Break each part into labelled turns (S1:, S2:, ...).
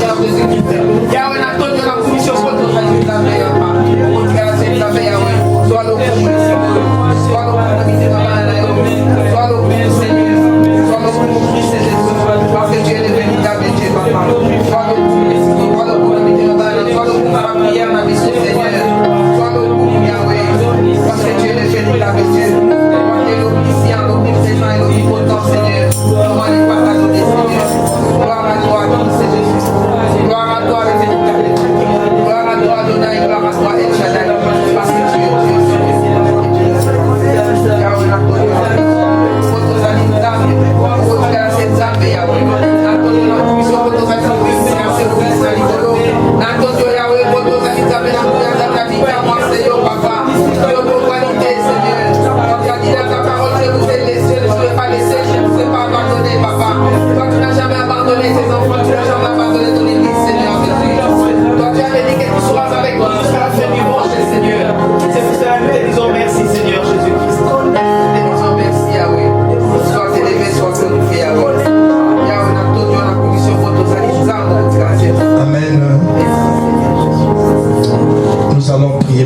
S1: Seigneur Jésus-Christ. Yahweh, n'a pas de la commission pour tout faire la meilleure part. Pour te garantir la meilleure, soit le pour soit le pour l'habiter dans la main, soit le pour Seigneur, soit le pour Christ Jésus, parce que tu es le véritable Dieu, papa. Soit le pour l'habiter dans la main, soit le pour la prière, la mission Seigneur, soit le pour Yahweh, parce que tu es le véritable Dieu. L'omniscient, l'omniprésent et l'omnipotent Seigneur, comment les pas t'adonner Seigneur. Gloire à toi, c'est Jésus. Gloire à toi, le véritable Dieu. Gloire à toi, Adonai, gloire à toi, El Shaddai, parce que tu es Dieu, Seigneur. Yahweh, la gloire,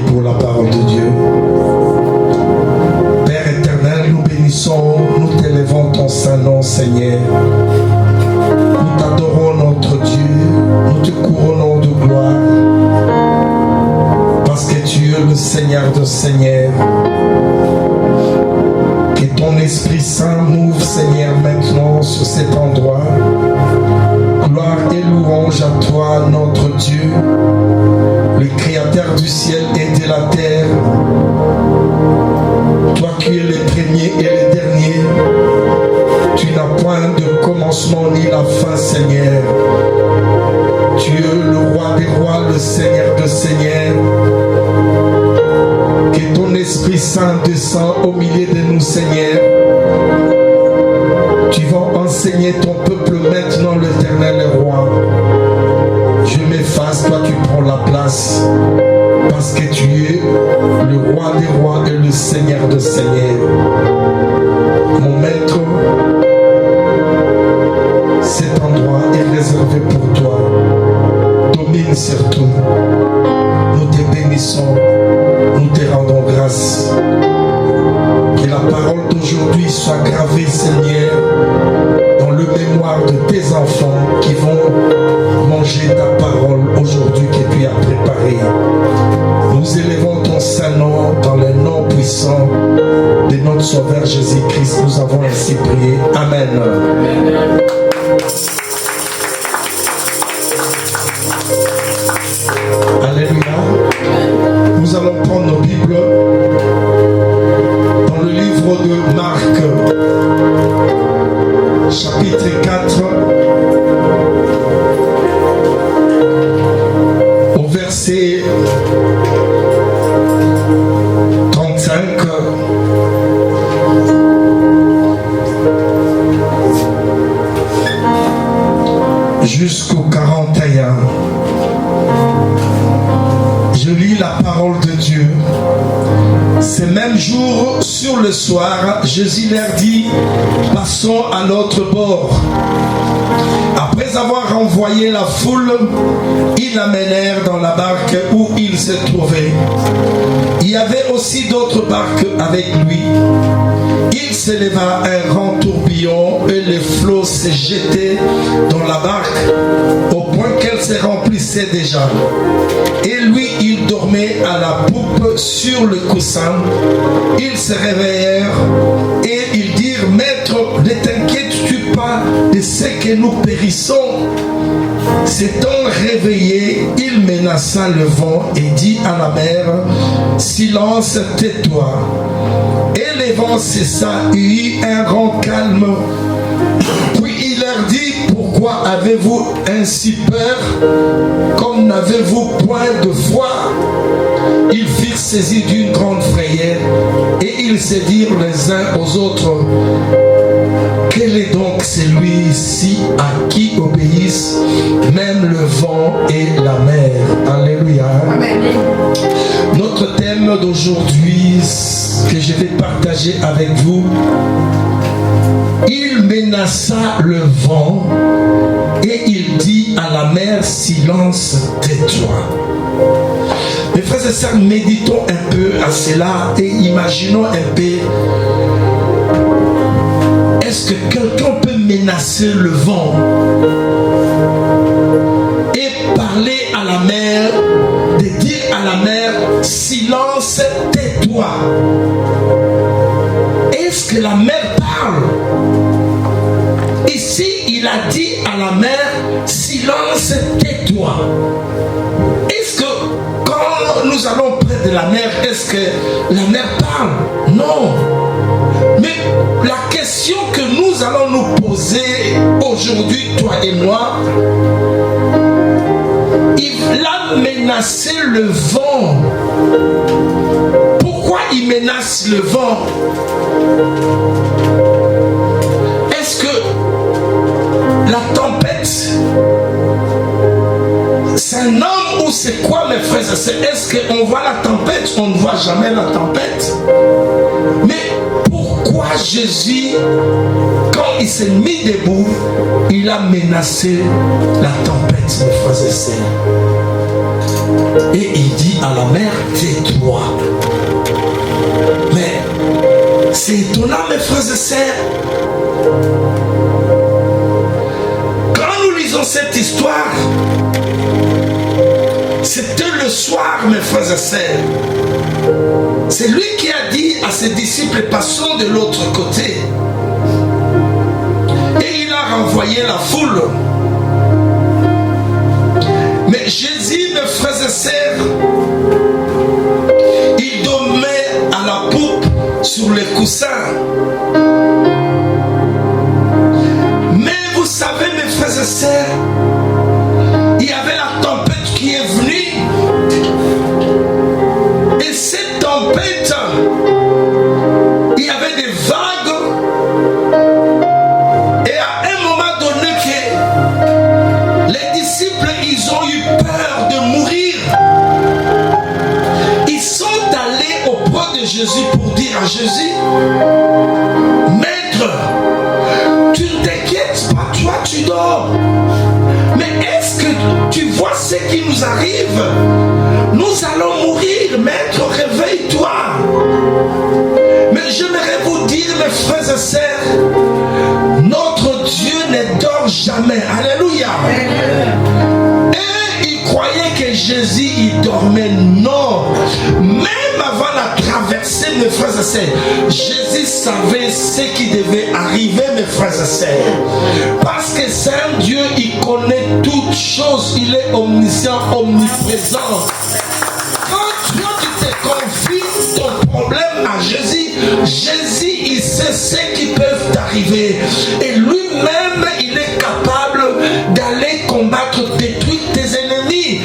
S2: pour la parole de Dieu. Père éternel, nous bénissons, nous t'élevons ton saint nom, Seigneur. Nous t'adorons, notre Dieu, nous te couronnons de gloire, parce que tu es le Seigneur de Seigneurs. Que ton Esprit Saint m'ouvre, Seigneur, maintenant sur cet endroit. Gloire et louange à toi, notre Dieu, le Créateur du ciel et de la terre. Toi qui es le premier et le dernier, tu n'as point de commencement ni la fin, Seigneur. Tu es le roi des rois, le Seigneur des seigneurs. Que ton Esprit Saint descend au milieu de nous, Seigneur. Tu vas enseigner ton peuple maintenant, l'Éternel roi. Je m'efface, toi tu prends la place, parce que tu es le roi des rois et le Seigneur des seigneurs. Mon maître, cet endroit est réservé pour toi. Domine sur tout. Nous te bénissons, nous te rendons grâce. Que la parole d'aujourd'hui soit gravée, Seigneur, dans le mémoire de tes enfants qui vont manger ta parole aujourd'hui que tu as préparée. Nous élevons ton saint nom dans le nom puissant de notre Sauveur Jésus-Christ. Nous avons ainsi prié. Amen. Alléluia. Nous allons prendre nos Bibles dans le livre de Marc, chapitre 4, au verset 35 jusqu'au 41. Je lis la parole de Dieu. Ce même jour, sur le soir, Jésus leur dit: passons à l'autre bord. Après avoir envoyé la foule, ils l'amenèrent dans la barque où il se trouvait. Il y avait aussi d'autres barques avec lui. Il s'éleva un grand tourbillon et les flots se jetaient dans la barque au point qu'elle se remplissait déjà. Et lui, il dormait à la poupe sur le coussin. Ils se réveillèrent et ils dirent: Maître, ne t'inquiètes-tu pas de ce que nous périssons? S'étant réveillé, il menaça le vent et dit à la mer: silence, tais-toi. Et le vent cessa, il y eut un grand calme. Puis il leur dit: pourquoi avez-vous ainsi peur? Comme n'avez-vous point de foi? Ils furent saisis d'une grande frayeur et ils se dirent les uns aux autres: quel est donc celui-ci à qui obéissent même le vent et la mer? Alléluia. Amen. Notre thème d'aujourd'hui que je vais partager avec vous, il menaça le vent et il dit à la mer, silence, tais-toi. Mes frères et sœurs, méditons un peu à cela et imaginons un peu. Est-ce que quelqu'un peut menacer le vent et parler à la mer, de dire à la mer, silence, tais-toi? Est-ce que la mer parle? Ici, il a dit à la mer, silence, tais-toi. Est-ce que quand nous allons près de la mer, est-ce que la mer parle? Non. Mais la question que nous allons nous poser aujourd'hui, toi et moi, il a menacé le vent. Pourquoi il menace le vent? Est-ce que la tempête, c'est un homme ou c'est quoi, mes frères et sœurs? Est-ce qu'on voit la tempête? On ne voit jamais la tempête. Mais pourquoi Jésus, quand il s'est mis debout, il a menacé la tempête, mes frères et sœurs? Et il dit à la mer, tais-toi. Mais c'est étonnant, mes frères et sœurs. Quand nous lisons cette histoire, c'était le soir, mes frères et sœurs. C'est lui qui a dit à ses disciples, passons de l'autre côté. Et il a renvoyé la foule. Mais Jésus, mes frères et sœurs, il dormait à la poupe sur les coussins. Mais vous savez, mes frères et sœurs, il y avait la tempête qui est venue. Et cette tempête, il y avait des vagues. Et à un moment donné, les disciples, ils ont eu peur de mourir. Ils sont allés auprès de Jésus pour dire à Jésus, Maître, tu ne t'inquiètes pas, toi tu dors. Mais est-ce que tu vois ce qui nous arrive? Nous allons mourir, Maître, réveille-toi. Mais j'aimerais vous dire, mes frères et sœurs, notre Dieu ne dort jamais. Alléluia. Et il croyait que Jésus, il dormait. Non. Même avant la traversée, mes frères et sœurs, Jésus savait ce qui devait arriver, mes frères et sœurs. Parce que c'est un Dieu, il connaît toutes choses. Il est omniscient, omniprésent. Quand toi tu te confies ton problème à Jésus, Jésus il sait ce qui peut t'arriver. Et lui-même il est capable d'aller combattre, détruire tes ennemis.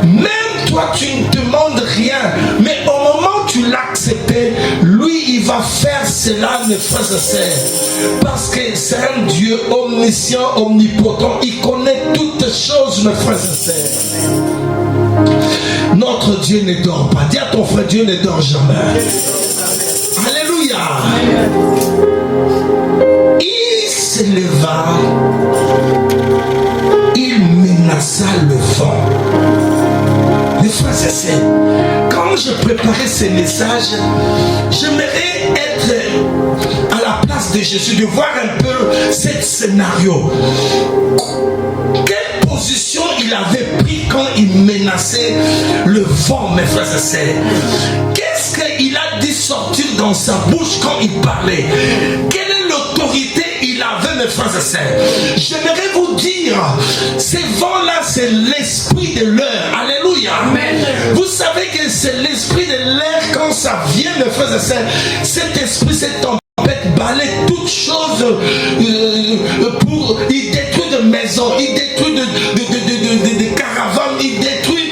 S2: Même toi tu ne demandes rien, mais au moment où tu l'acceptes, lui il va faire cela, mes frères et sœurs. Parce que c'est un Dieu omniscient, omnipotent. Il connaît toutes choses, mes frères et sœurs. Notre Dieu ne dort pas. Dis à ton frère, Dieu ne dort jamais. Alléluia. Il se leva, il menaça le vent. Mes frères et sœurs, quand je préparais ce message, j'aimerais être à la place de Jésus, de voir un peu ce scénario. Quelle position il avait pris quand il menaçait le vent, mes frères et sœurs? Qu'est-ce qu'il a dit sortir dans sa bouche quand il parlait? Quelle est l'autorité il avait, mes frères et sœurs? J'aimerais vous dire, ces vents-là, c'est l'esprit de l'air. Alléluia. Amen. Vous savez que c'est l'esprit de l'air quand ça vient, mes frères et sœurs. Cet esprit, cette tempête balaye toutes choses il détruit de maisons, il détruit de caravanes, il détruit,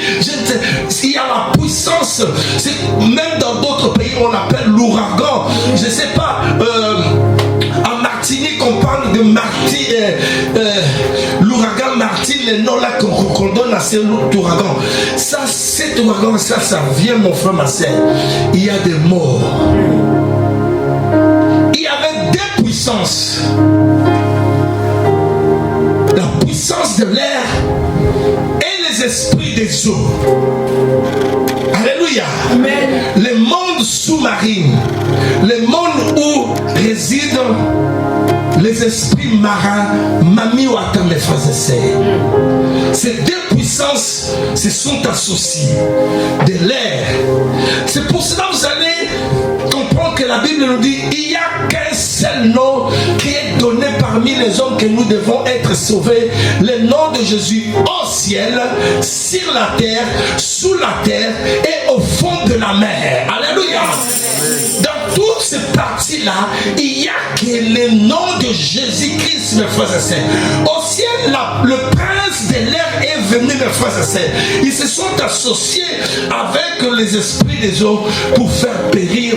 S2: il y a la puissance. Même dans d'autres pays on appelle l'ouragan. Je ne sais pas, en Martinique on parle de l'ouragan Martine, le nom là qu'on donne à cet ouragan. Ça, cet ouragan, ça vient, mon frère, ma soeur. Il y a des morts. Il y avait des deux puissances. La puissance de l'air et les esprits des eaux. Alléluia.
S1: Amen.
S2: Le monde sous-marin, le monde où résident les esprits marins, Mami Wata, mes frères et sœurs. Ces deux puissances se sont associées de l'air. C'est pour cela que vous allez comprendre que la Bible nous dit il n'y a qu'un seul nom qui est donné parmi les hommes que nous devons être sauvés, le nom de Jésus au ciel, sur la terre, sous la terre et au fond de la mer. Alléluia. Dans toutes ces parties-là, il n'y a que le nom de Jésus-Christ, mes frères et sœurs. Au ciel, le prince de l'air est venu, mes frères et sœurs. Ils se sont associés avec les esprits des eaux pour faire périr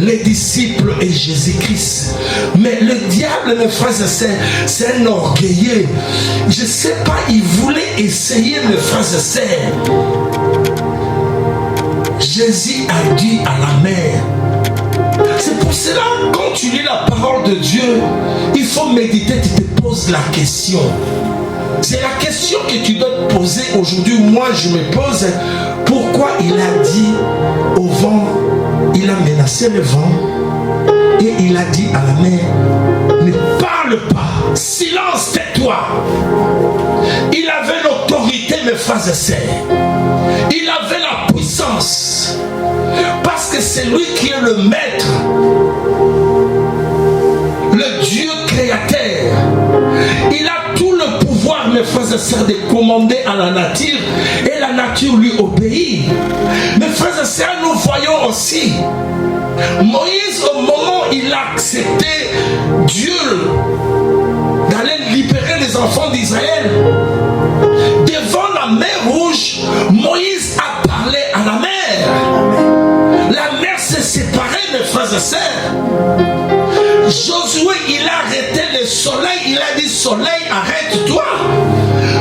S2: les disciples et Jésus-Christ. Mais le diable, mes frères et sœurs, c'est un orgueilleux. Je ne sais pas, il voulait essayer, mes frères et sœurs. Jésus a dit à la mer. C'est pour cela, quand tu lis la parole de Dieu, il faut méditer, tu te poses la question. C'est la question que tu dois te poser aujourd'hui. Moi, je me pose, pourquoi il a dit au vent, il a menacé le vent, et il a dit à la mer, ne parle pas, silence, tais-toi. Il avait l'autorité, mes frères et sœurs. Il avait la puissance. Parce que c'est lui qui est le maître, le Dieu créateur. Il a tout le pouvoir, mes frères et sœurs, de commander à la nature, et la nature lui obéit. Mes frères et sœurs, nous voyons aussi Moïse, au moment où il a accepté Dieu d'aller libérer les enfants d'Israël, devant la mer Rouge, Moïse a parlé à la mer. La mer s'est séparée, mes frères et sœurs. Josué, il a arrêté le soleil. Il a dit, soleil, arrête-toi.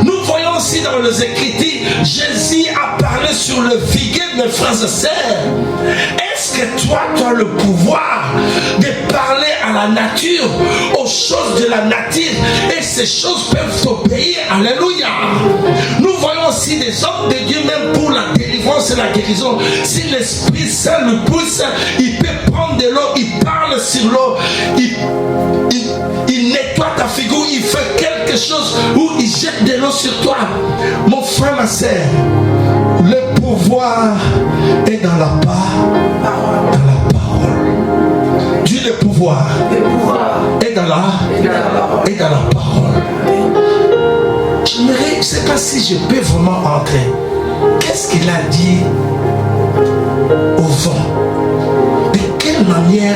S2: Nous voyons aussi dans les Écritures, Jésus a parlé sur le figuier, mes frères et sœurs. Est-ce que toi, tu as le pouvoir de parler à la nature, aux choses de la nature, et ces choses peuvent t'obéir? Alléluia. Nous voyons aussi des hommes de Dieu, même pour la délivrance et la guérison. Si l'Esprit Saint le pousse, il peut prendre de l'eau, il parle sur l'eau, il nettoie ta figure, il fait quelque chose où il jette de l'eau sur toi. Mon frère, ma soeur, le pouvoir est dans la parole. Dieu, le pouvoir est dans la parole. Je ne sais pas si je peux vraiment entrer. Qu'est-ce qu'il a dit au vent? De quelle manière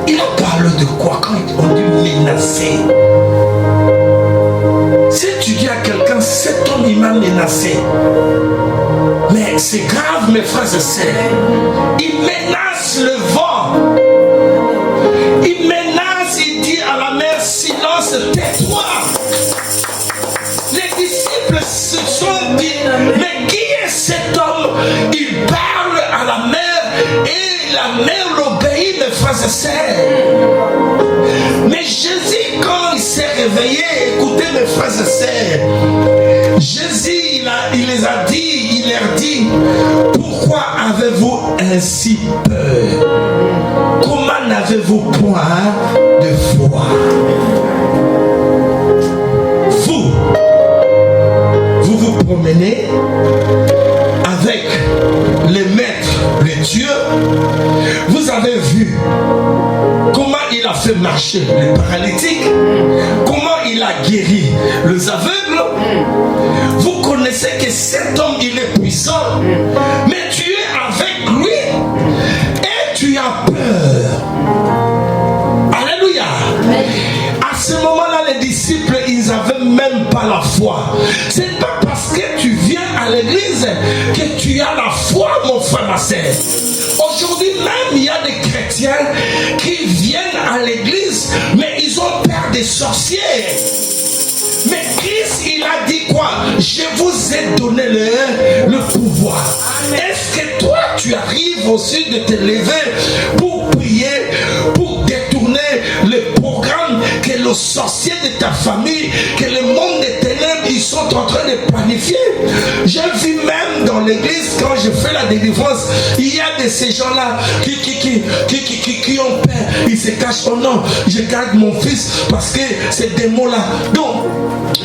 S2: il a parlé de quoi quand on dit menacer? Si tu dis à quelqu'un, cet homme il m'a menacé, mais c'est grave, mes frères et sœurs. Il menace le vent. Il menace, il dit à la mer, silence, tais-toi. Les disciples se sont dit, mais qui est cet homme? Il parle à la mer et la mer l'obéit, mes frères et sœurs. Mais Jésus, quand il s'est réveillé, écoutez mes frères et sœurs, Jésus, il les a dit, il leur dit, pourquoi avez-vous ainsi peur? Comment n'avez-vous point de foi? Vous vous promenez avec les maîtres, les dieux. Vous avez vu comment il a fait marcher les paralytiques, comment il a guéri les aveugles. Vous connaissez que cet homme, il est puissant, mais tu es avec lui et tu as peur. Alléluia. À ce moment-là, les disciples, ils n'avaient même pas la foi. C'est pas parce que tu viens à l'église que tu as la foi, mon frère, ma sœur. Aujourd'hui même, il y a des chrétiens qui viennent à l'église, mais ils ont peur des sorciers. Mais Christ, il a dit quoi? Je vous ai donné le pouvoir. Est-ce que toi, tu arrives aussi de te lever pour prier, pour détourner le sorcier de ta famille, que le monde des ténèbres, ils sont en train de planifier. J'ai vu même dans l'église, quand je fais la délivrance, il y a de ces gens-là qui ont peur. Ils se cachent. Oh non, je garde mon fils parce que ces démons-là. Donc,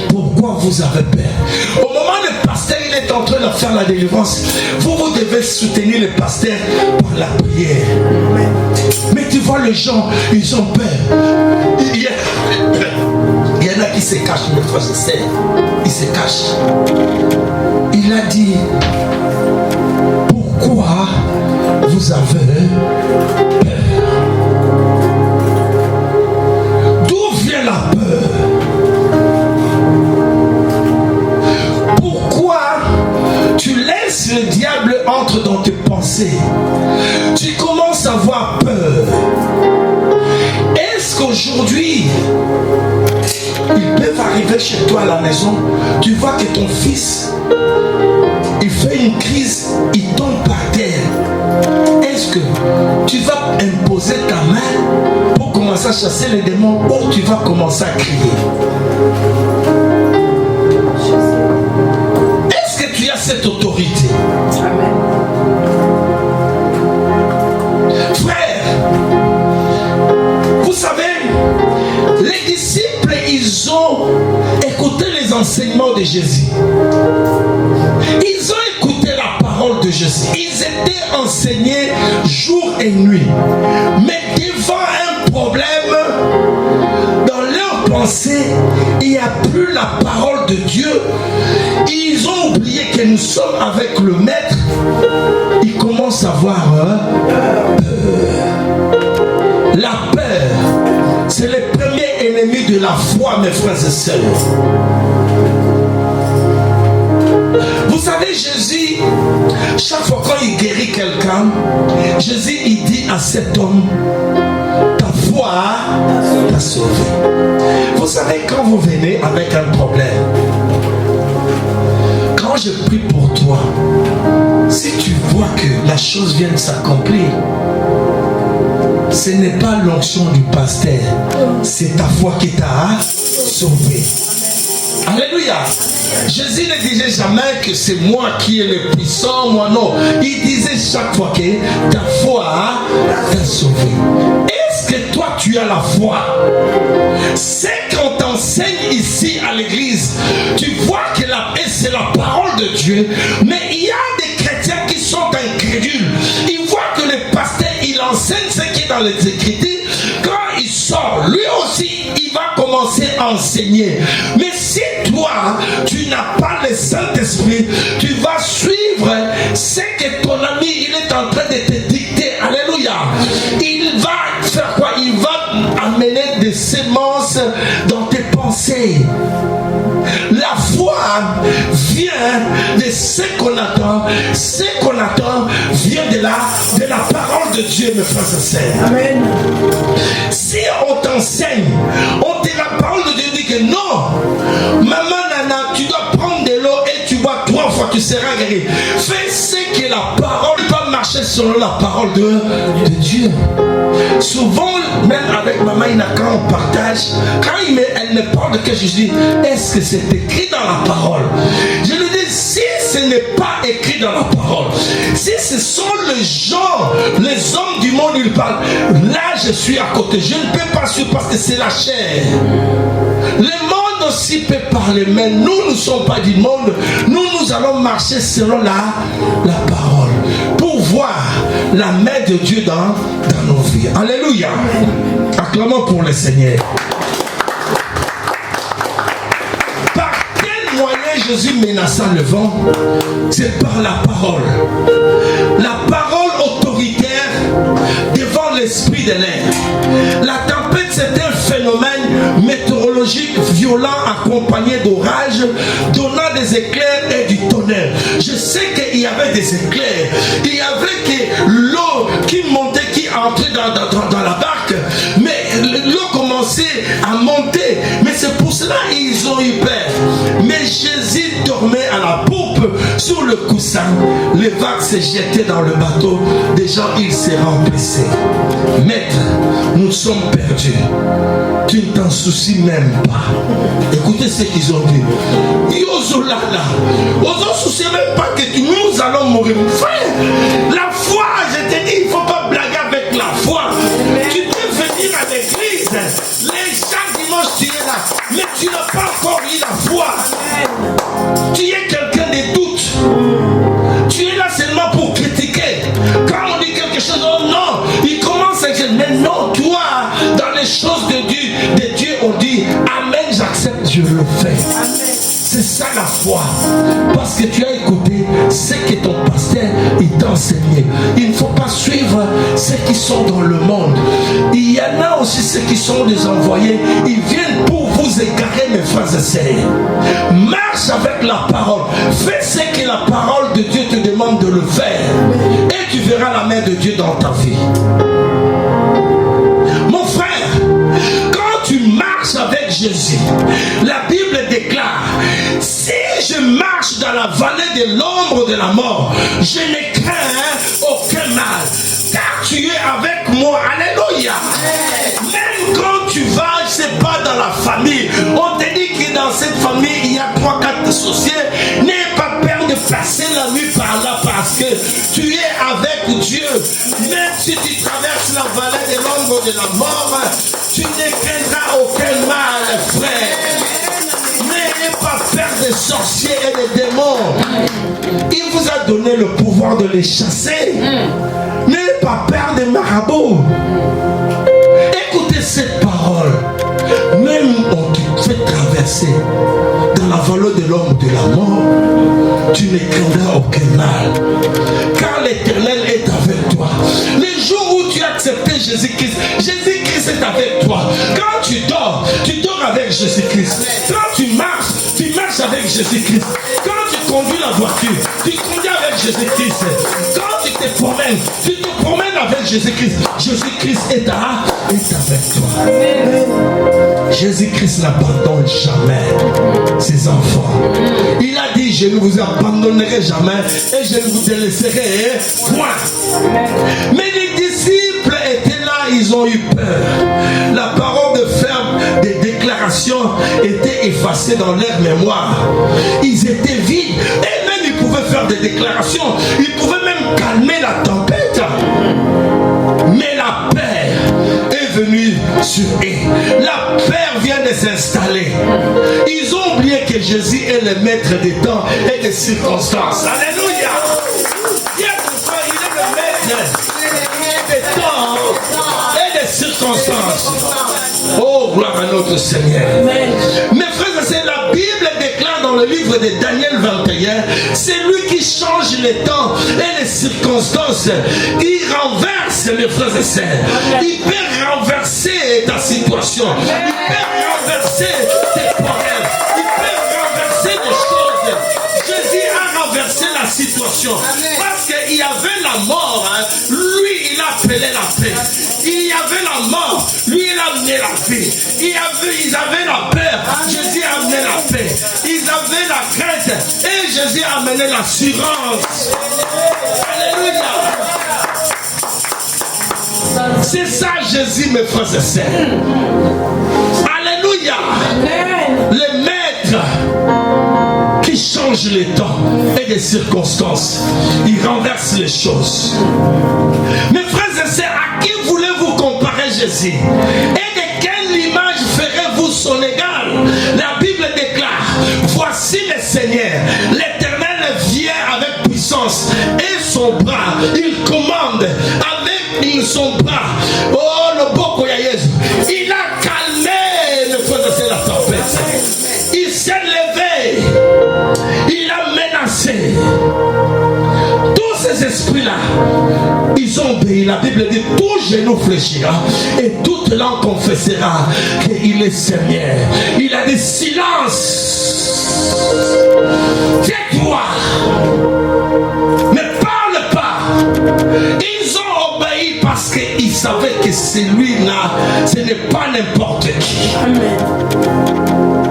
S2: pourquoi vous avez peur? Au moment où le pasteur il est en train de faire la délivrance, vous devez soutenir le pasteur par la prière. Mais tu vois les gens, ils ont peur. Il y en a qui se cachent, mes frères et sœurs. Ils se cachent. Il a dit, pourquoi vous avez peur? D'où vient la peur? Pourquoi tu laisses le diable entrer dans tes pensées? Tu commences à avoir peur. Est-ce qu'aujourd'hui, ils peuvent arriver chez toi à la maison, tu vois que ton fils, il fait une crise, il tombe par terre. Est-ce que tu vas imposer ta main pour commencer à chasser les démons ou tu vas commencer à crier? Est-ce que tu as cette autorité? Amen. Frère, vous savez, les disciples, ils ont écouté les enseignements de Jésus. Ils ont écouté la parole de Jésus. Ils étaient enseignés jour et nuit. Mais devant un problème, dans leur pensée, il n'y a plus la parole de Dieu. Ils ont oublié que nous sommes avec le Maître. Ils commencent à avoir peur. La peur, c'est le premier ennemi de la foi, mes frères et sœurs. Vous savez, Jésus, chaque fois quand il guérit quelqu'un, Jésus, il dit à cet homme, ta foi t'a sauvé. Vous savez, quand vous venez avec un problème, quand je prie pour toi, si tu vois que la chose vient de s'accomplir, ce n'est pas l'onction du pasteur, c'est ta foi qui t'a sauvé. Alléluia. Jésus ne disait jamais que c'est moi qui est le puissant, moi non. Il disait chaque fois que ta foi t'a sauvé. Est-ce que toi tu as la foi? C'est qu'on t'enseigne ici à l'église. Tu vois que c'est la parole de Dieu, mais il y a des chrétiens qui sont incrédules. Ils voient que le pasteur il enseigne ce qui est dans les Écritures. Quand il sort, lui aussi il va commencer à enseigner. Mais si toi tu n'as pas le Saint-Esprit, tu vas suivre ce que ton ami il est en train de te dicter. Alléluia. Il va faire quoi? Il va amener des semences dans tes pensées. La foi vient de ce qu'on attend. Ce qu'on attend vient de la parole de Dieu, mes frères et sœurs. Amen. Si on t'enseigne, la parole de Dieu dit que non, maman nana, tu dois prendre de l'eau et tu bois 3 fois, tu seras guéri. Fais ce que la parole va marcher selon la parole de Dieu. Souvent, même avec maman Ina, quand on partage, quand elle me parle de quelque chose, je dis, est-ce que c'est écrit dans la parole? Je lui dis, si ce n'est pas écrit dans la parole, si ce sont les gens, les hommes du monde, ils parlent, là je suis à côté, je ne peux pas suivre parce que c'est la chair. Le monde aussi peut parler, mais nous ne sommes pas du monde. Nous allons marcher selon la parole pour voir la main de Dieu dans nos vies. Alléluia. Acclamons pour le Seigneur. Par quel moyen Jésus menaça le vent? C'est par la parole. La parole autoritaire devant l'esprit de l'air. La tempête, c'est un phénomène météorologique violent accompagné d'orages, donnant des éclairs et du tonnerre. Je sais qu'il y avait des éclairs, il y avait que l'eau qui montait, qui entrait dans la barque, mais l'eau commençait à monter. Mais c'est pour cela qu'ils ont eu peur. Mais Jésus dormait à la poupe sur le coussin, les vagues se jetaient dans le bateau, des gens ils se remplissaient. Maître, nous sommes perdus. Tu ne t'en soucies même pas. Écoutez ce qu'ils ont dit. Yozolala, on ne se soucie même pas que nous allons mourir. Frère, la foi, je te dis, il ne faut pas blaguer avec la foi. Tu peux venir à l'église, chaque dimanche tu es là, mais tu n'as pas encore eu la foi. Tu es quelqu'un de doute. Tu es là seulement pour critiquer. Quand on dit quelque chose, oh non, il commence à dire, mais non, toi, dans les choses de Dieu, on dit, amen, j'accepte, je le fais. C'est ça la foi. Parce que tu as écouté ce que ton pasteur t'a enseigné. Il ne faut pas suivre ceux qui sont dans le monde. Il y en a aussi ceux qui sont des envoyés. Ils viennent pour vous égarer, mes frères et sœurs. Marche avec la parole. Fais ce que la parole de Dieu te demande de le faire. Et tu verras la main de Dieu dans ta vie. Mon frère, quand tu marches avec Jésus, la Bible déclare, si je marche dans la vallée de l'ombre de la mort, je ne crains aucun mal, car tu es avec moi. Alléluia. Même quand tu vas, je sais pas, dans la famille, on te dit que dans cette famille, il y a 3-4 associés, n'aie pas peur de passer la nuit par là, parce que tu es avec Dieu. Même si tu traverses la vallée de l'ombre de la mort, tu ne craindras aucun mal, frère. N'ayez pas peur des sorciers et des démons. Il vous a donné le pouvoir de les chasser. N'ayez pas peur des marabouts. Écoutez cette parole. Même quand tu te fais traverser dans la vallée de l'ombre de la mort, tu ne craindras aucun mal, car l'Éternel est avec toi. Les jours où tu as accepté Jésus-Christ, Jésus-Christ est avec toi. Quand tu dors avec Jésus-Christ. Quand tu marches avec Jésus-Christ. Quand tu conduis la voiture, tu conduis avec Jésus-Christ. Quand tu te promènes avec Jésus-Christ. Jésus-Christ est avec toi. Jésus-Christ n'abandonne jamais ses enfants. Il a dit, je ne vous abandonnerai jamais et je ne vous délaisserai point. Mais les disciples étaient là, ils ont eu peur. La parole de faire des déclarations était effacée dans leur mémoire. Ils étaient vides. Et même ils pouvaient faire des déclarations. Ils pouvaient même calmer la tempête. Mais la paix est venue sur eux. La paix vient de s'installer. Ils ont oublié que Jésus est le maître des temps et des circonstances. Alléluia. Il est le maître des temps et des circonstances. Oh, gloire à notre Seigneur. Mes frères et sœurs, la Bible déclare dans le livre de Daniel 21, c'est lui qui change les temps et les circonstances. Il renverse, mes frères et sœurs. Il peut renverser ta situation. Il peut renverser tes problèmes. Il peut renverser des choses. Jésus a renversé la situation. Parce qu'il y avait la mort. Lui, il a appelé la paix. Il y avait la mort. Lui, il a amené la vie. Ils avaient la peur. Jésus a amené la paix. Ils avaient la crainte. Et Jésus a amené l'assurance. Alléluia. C'est ça Jésus, mes frères et sœurs. Alléluia. Le maître qui change les temps et les circonstances. Il renverse les choses. Mes frères et sœurs, à qui voulez-vous comparer Jésus? Et de quelle image ferez-vous son égal? La Bible déclare, voici le Seigneur, l'Éternel vient avec puissance et son bras, il commande avec son bras. Oh, le boko ya Jésus. Il a calmé le feu de la tempête. Il s'est levé. Il a menacé. Tous ces esprits-là, ils ont obéi. La Bible dit, tout genou fléchira et toute langue confessera qu'il est Seigneur. Il a dit, silence. Tais-toi. Ne parle pas. Ils ont obéi parce qu'ils savaient que celui-là, ce n'est pas n'importe qui. Amen.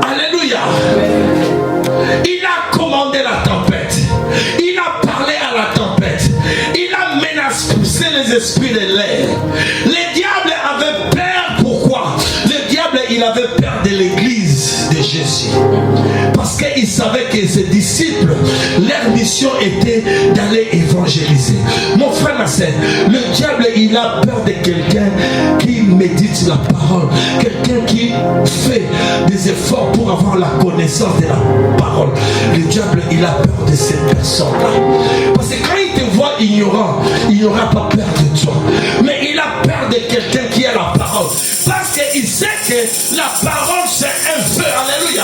S2: Alléluia. Amen. Il a commandé la tempête. des esprits de l'air. Le diable avait peur. Pourquoi? Le diable, il avait peur de l'église de Jésus. Parce qu'il savait que ses disciples, leur mission était d'aller évangéliser. Mon frère, ma sœur, le diable, il a peur de quelqu'un qui médite la parole. Quelqu'un qui fait des efforts pour avoir la connaissance de la parole. Le diable, il a peur de cette personne-là. Parce que quand il te voit ignorant, il n'aura pas peur de toi. Mais il a peur de quelqu'un qui a la parole. Parce qu'il sait que la parole, c'est un feu. Alléluia.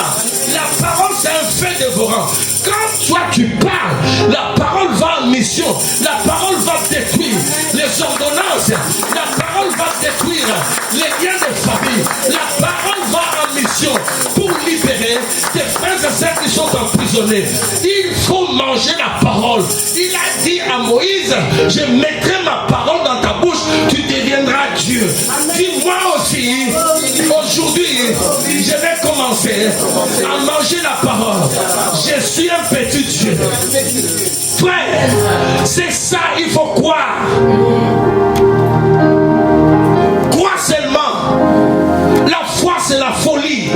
S2: La parole, c'est un feu dévorant. Quand toi, tu parles, la parole va en mission. La parole va détruire les ordonnances. La parole va détruire les liens de famille. La parole va en mission pour libérer tes frères et sœurs qui sont emprisonnés. Il faut manger la parole. Il a dit à Moïse, je mettrai ma parole dans ta bouche, tu deviendras Dieu. Dis moi aussi, aujourd'hui, je vais commencer à manger la parole. Je suis un petit Dieu. Frère, c'est ça, il faut croire. Crois seulement. La foi, c'est la folie.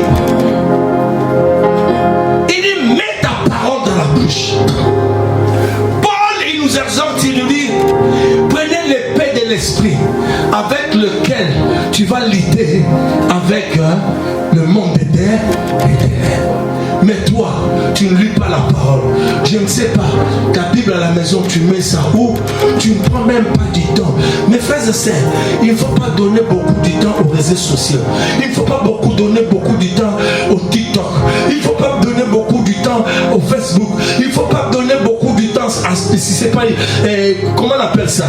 S2: Il dit, mets ta parole dans la bouche. Paul, il nous exhorte, il nous dit, prenez l'épée de l'esprit avec lequel tu vas lutter avec le monde des ténèbres. Mais toi, tu ne lis pas la parole. Je ne sais pas, ta Bible à la maison, tu mets ça où? Tu ne prends même pas du temps. Mes frères et sœurs, il ne faut pas donner beaucoup de temps aux réseaux sociaux. Il ne faut pas donner beaucoup de temps au TikTok. Il ne faut pas donner beaucoup de temps au Facebook. Il ne faut pas donner beaucoup de temps à, si c'est pas, comment on appelle ça?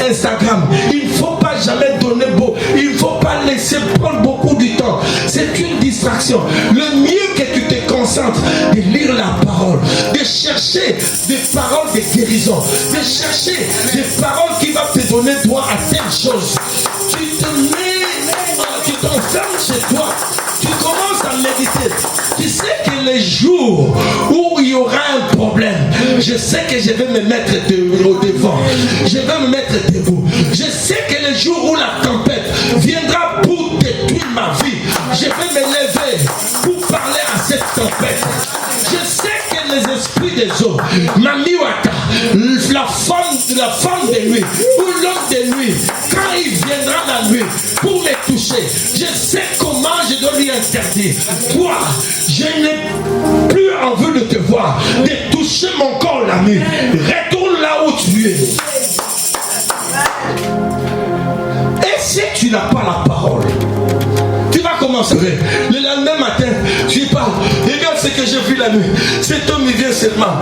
S2: Instagram. Il ne faut pas jamais donner beaucoup. Il ne faut pas laisser prendre beaucoup de temps. C'est une distraction. Le mieux que tu te concentres, de lire la parole, de chercher des paroles de guérison, de chercher des paroles qui vont te donner droit à telle chose. Tu te mets, tu t'enfermes chez toi, tu commences à méditer. Tu sais que les jours où il y aura un problème, je sais que je vais me mettre au devant, je vais me mettre debout. Je sais que les jours où la tempête viendra pour détruire ma vie, je vais me lever pour parler à cette tempête. Je sais que les esprits des eaux, Mamiwata, la femme de nuit ou l'homme de nuit, quand il viendra la nuit pour me toucher, je sais comment je dois lui interdire. Toi, je n'ai plus envie de te voir, de toucher mon corps la nuit. Retourne là où tu es. Et si tu n'as pas la parole, tu vas commencer. Le lendemain matin, tu parles. Regarde ce que j'ai vu la nuit. Cet homme, il vient seulement.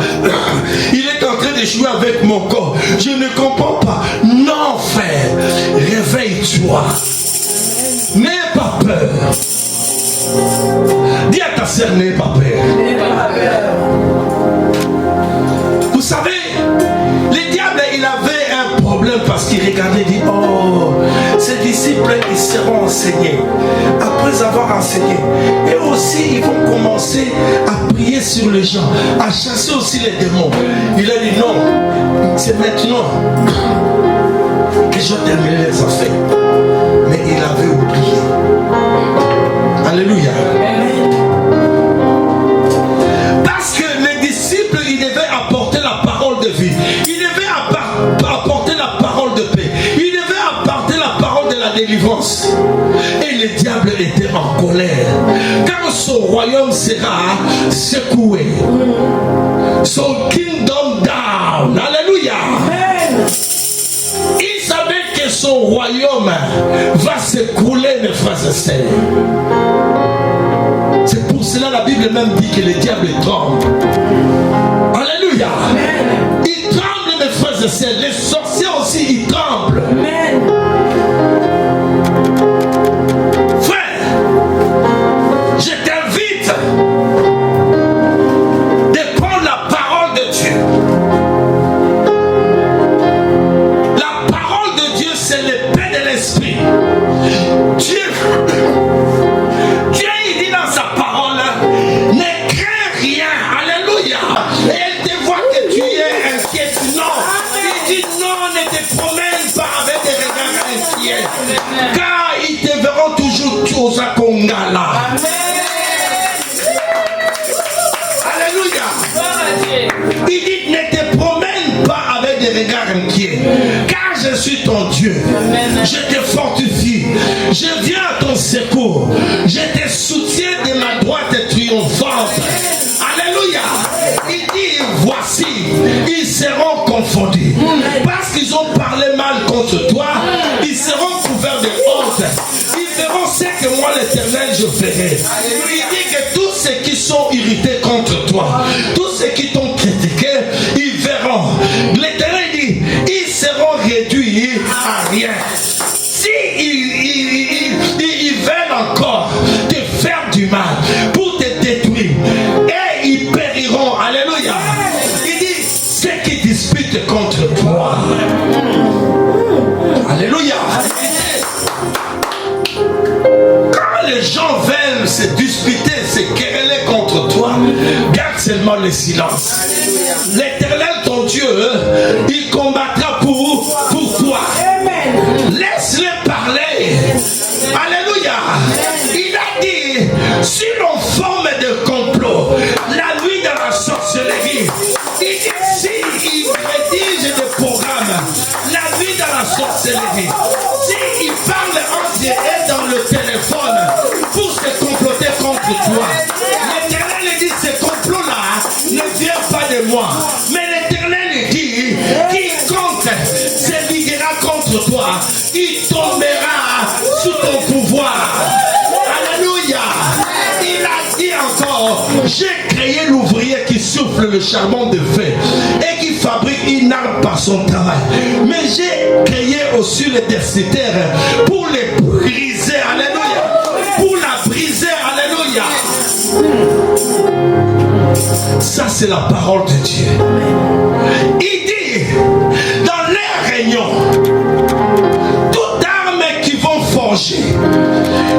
S2: Il est en train de jouer avec mon corps. Je ne comprends pas. Non, frère. Réveille-toi. N'aie pas peur. Dis à ta sœur, n'aie pas peur. Vous savez, le diable, il avait un problème parce qu'il regardait et dit, oh, ses disciples, ils seront enseignés. Après avoir enseigné, et aussi ils vont commencer à prier sur les gens, à chasser aussi les démons. Il a dit non, c'est maintenant que je termine les affaires. Mais il avait oublié. Alléluia. Parce que les disciples, ils devaient apporter la parole de vie. Ils devaient apporter la parole de paix. Ils devaient apporter la parole de la délivrance. Et le diable était en colère. Car son royaume sera secoué. Son kingdom down. Alléluia. Il savait que son royaume va s'écrouler, mes frères et sœurs. C'est pour cela la Bible même dit que le diable tremble. Alléluia. Il tremble, mes frères et sœurs. Les sorciers aussi, ils tremblent. Frère, je t'invite de prendre la parole de Dieu. La parole de Dieu, c'est l'épée de l'esprit. Dieu, il dit dans sa parole, ne crains rien. Alléluia. toza kongala. Alléluia. Il dit ne te promène pas avec des regards inquiets, car je suis ton Dieu. Je te fortifie, je viens à ton secours, je te soutiens de ma droite triomphante. Alléluia. Il dit voici, ils seront confondus parce qu'ils ont parlé mal contre toi. Ils seront couverts de honte. Ils verront ce que moi l'Éternel je ferai. Il dit que tous ceux qui sont irrités contre toi, tous ceux qui t'ont critiqué, ils verront. L'Éternel dit, ils seront réduits à rien. Si ils veulent encore te faire du mal pour te détruire, et ils périront. Alléluia. Il dit, ceux qui disputent contre toi. Alléluia. Quand les gens veulent se disputer, se quereller contre toi, garde seulement le silence. L'Éternel ton Dieu, il combattra pour toi. Laisse-les parler. Alléluia. Il a dit, si l'on forme de complot, la nuit de la sorcellerie, il dit, si il rédige des programmes, la nuit de la sorcellerie, si il parle entre eux dans le téléphone pour se comploter contre toi, l'Éternel dit, ce complot-là ne vient pas de moi. Mais l'Éternel dit, quiconque se liguera contre toi, il tombera sous ton pouvoir. Alléluia. Il a dit encore, j'ai créé l'ouvrier qui souffle le charbon de feu et qui fabrique une arme par son travail. Mais j'ai créé aussi le destituteur pour les briser. Alléluia. Pour la briser. Alléluia. Ça c'est la parole de Dieu. Il dit, dans les réunions, toute arme qui vont forger,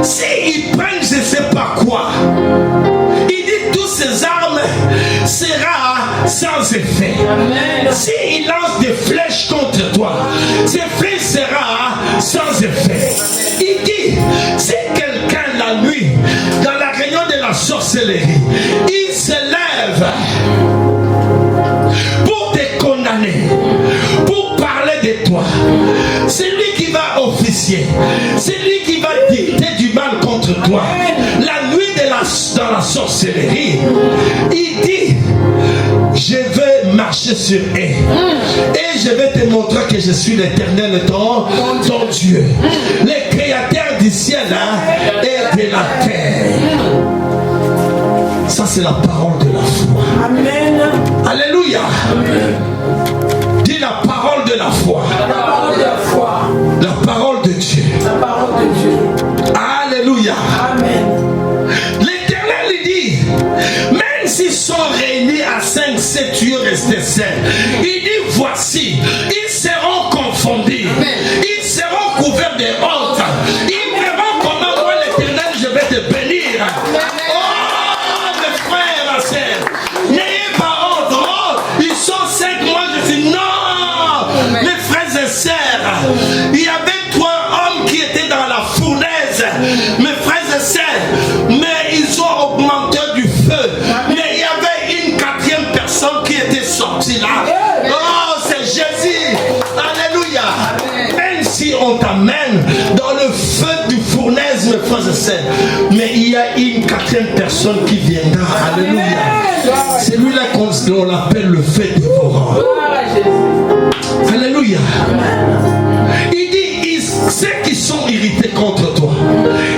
S2: s'ils prennent je ne sais pas quoi, il dit toutes ces armes sera sans effet. S'ils lancent des flèches contre toi, ces flèches sera sans effet. Il dit, si quelqu'un la nuit, dans la réunion de la sorcellerie, il se lève pour te condamner, pour parler de toi, c'est lui qui va officier, c'est lui qui va dicter du mal contre toi. La nuit dans la sorcellerie, il dit, je vais marcher sur eux et je vais te montrer que je suis l'Éternel ton Dieu, le créateur du ciel et de la terre. Ça c'est la parole de la foi. Amen. Alléluia. Amen. Dis la parole de la foi. La parole de la foi. La parole de Dieu. La parole de Dieu. Alléluia. Amen. L'Éternel dit, même s'ils sont réunis à 5, 7 yeux restés seuls, il dit voici, ils seront confondus. Amen. Ils seront couverts de honte. Ils verront comment moi l'Éternel je vais te bénir. Amen. N'ayez pas honte. Oh, ils sont 5 mois. Je dis non. Mes frères et sœurs, il y avait 3 hommes qui étaient dans la fournaise. Mes frères et sœurs, mais ils ont augmenté du feu. Mais il y avait une 4e personne qui était sortie là. Oh, c'est Jésus. Alléluia. Même si on t'amène dans le feu du fournaise, mes frères et sœurs, mais il y a une 4e personne qui viendra. Alléluia. C'est lui-là qu'on appelle le feu dévorant. Alléluia. Il dit, ceux qui sont irrités contre toi,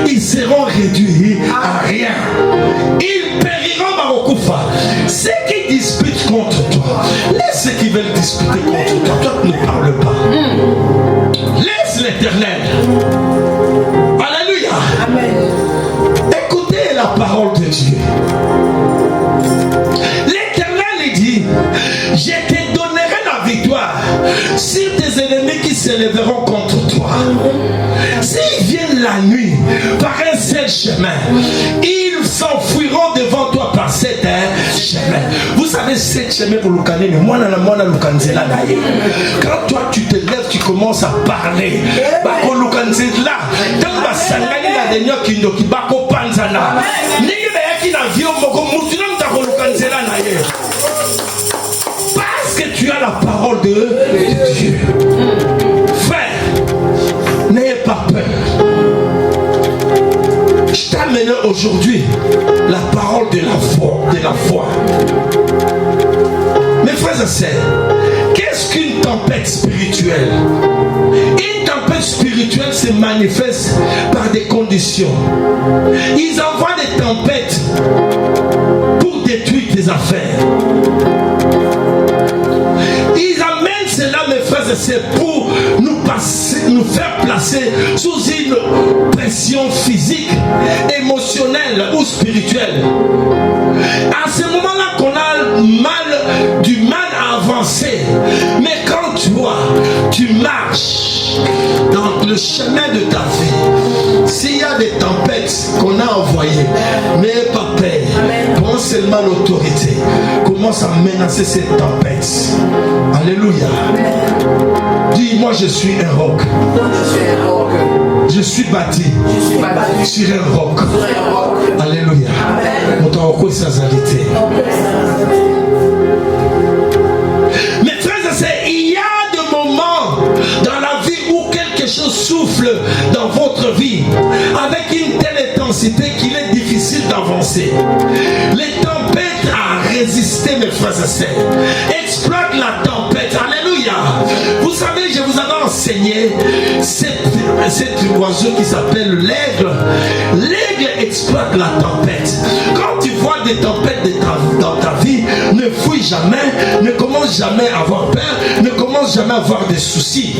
S2: ils seront réduits à rien. Ils périront Marokufa. Ceux qui disputent contre toi, laisse ceux qui veulent disputer contre toi. Toi, ne parle pas. Laisse l'Éternel. Alléluia. Amen. Écoutez la parole de Dieu. L'Éternel dit, je te donnerai la victoire sur tes ennemis qui se lèveront contre toi. S'ils viennent la nuit par un seul chemin, ils s'enfuiront devant toi par 7 chemin. Vous savez, c'est chemin pour Lukane, mais moi, Lukanzela. Quand toi, tu te lèves, tu commences à parler. Bako Lukanzela. Dans ma sangani, la dernière qui nous qui bako panzana. Parce que tu as la parole de Dieu. Frère, n'ayez pas peur. Je t'amène aujourd'hui la parole de la foi. Mes frères et sœurs, qu'est-ce qu'une tempête spirituelle? Une tempête spirituelle se manifeste par des conditions. Ils envoient des tempêtes pour détruire tes affaires. Ils amènent cela, mes frères et sœurs, pour nous faire placer sous une pression physique, émotionnelle ou spirituelle. À ce moment-là qu'on a du mal à avancer. Mais quand toi, tu marches dans le chemin de ta vie, s'il y a des tempêtes qu'on a envoyées, n'ayez pas peur. Prends seulement l'autorité. Commence à menacer ces tempêtes. Alléluia. Dis, moi je suis un roc. Je suis bâti sur un roc. Alléluia. Mes frères et sœurs, il y a des moments dans la vie où quelque chose souffle dans votre vie avec une telle intensité qu'il est difficile d'avancer. Les tempêtes à résister, mes frères et sœurs. Exploite la tempête. Alléluia. Vous savez, je vous avais enseigné cet oiseau qui s'appelle l'aigle. L'aigle exploite la tempête. Quand tu vois des tempêtes dans ta vie, ne fuis jamais, ne commence jamais à avoir peur, ne commence jamais à avoir des soucis.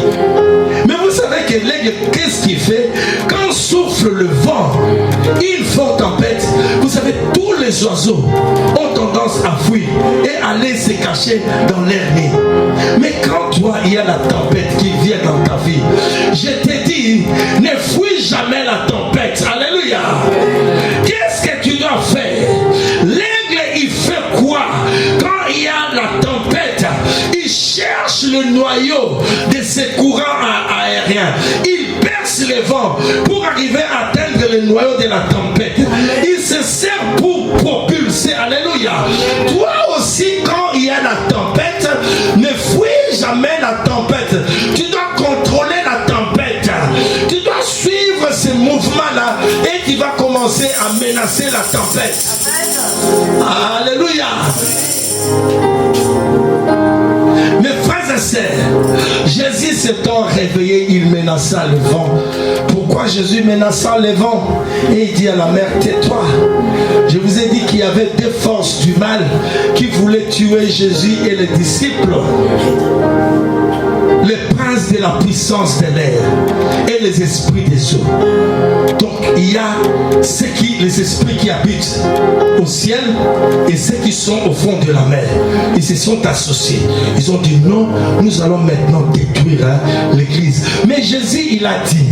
S2: Mais vous savez que l'aigle, qu'est-ce qu'il fait? Quand souffle le vent, une forte tempête, vous savez, tous les oiseaux ont tendance à fuir et aller se cacher dans l'hermine. Mais quand toi, il y a la tempête qui vient dans ta vie, je te dis, ne fuis jamais la tempête. Alléluia. Qu'est-ce que tu dois faire? L'aigle, il fait quoi? Quand il y a la tempête, il cherche le noyau de ces courants aériens. Il perce les vents pour arriver à atteindre le noyau de la tempête. Il se sert pour propulser. Alléluia. Toi aussi, quand il y a la tempête, ne fuis jamais la tempête. Tu dois contrôler la tempête. Tu dois suivre ces mouvements-là et tu vas commencer à menacer la tempête. Alléluia. Mes frères et sœurs, Jésus s'étant réveillé, il menaça le vent. Pourquoi Jésus menaça le vent? Et il dit à la mer, tais-toi. Je vous ai dit qu'il y avait des forces du mal qui voulaient tuer Jésus et les disciples. Les princes de la puissance de l'air et les esprits des eaux. Donc il y a les esprits qui habitent au ciel et ceux qui sont au fond de la mer. Ils se sont associés. Ils ont dit non, nous allons maintenant détruire l'église. Mais Jésus, il a dit,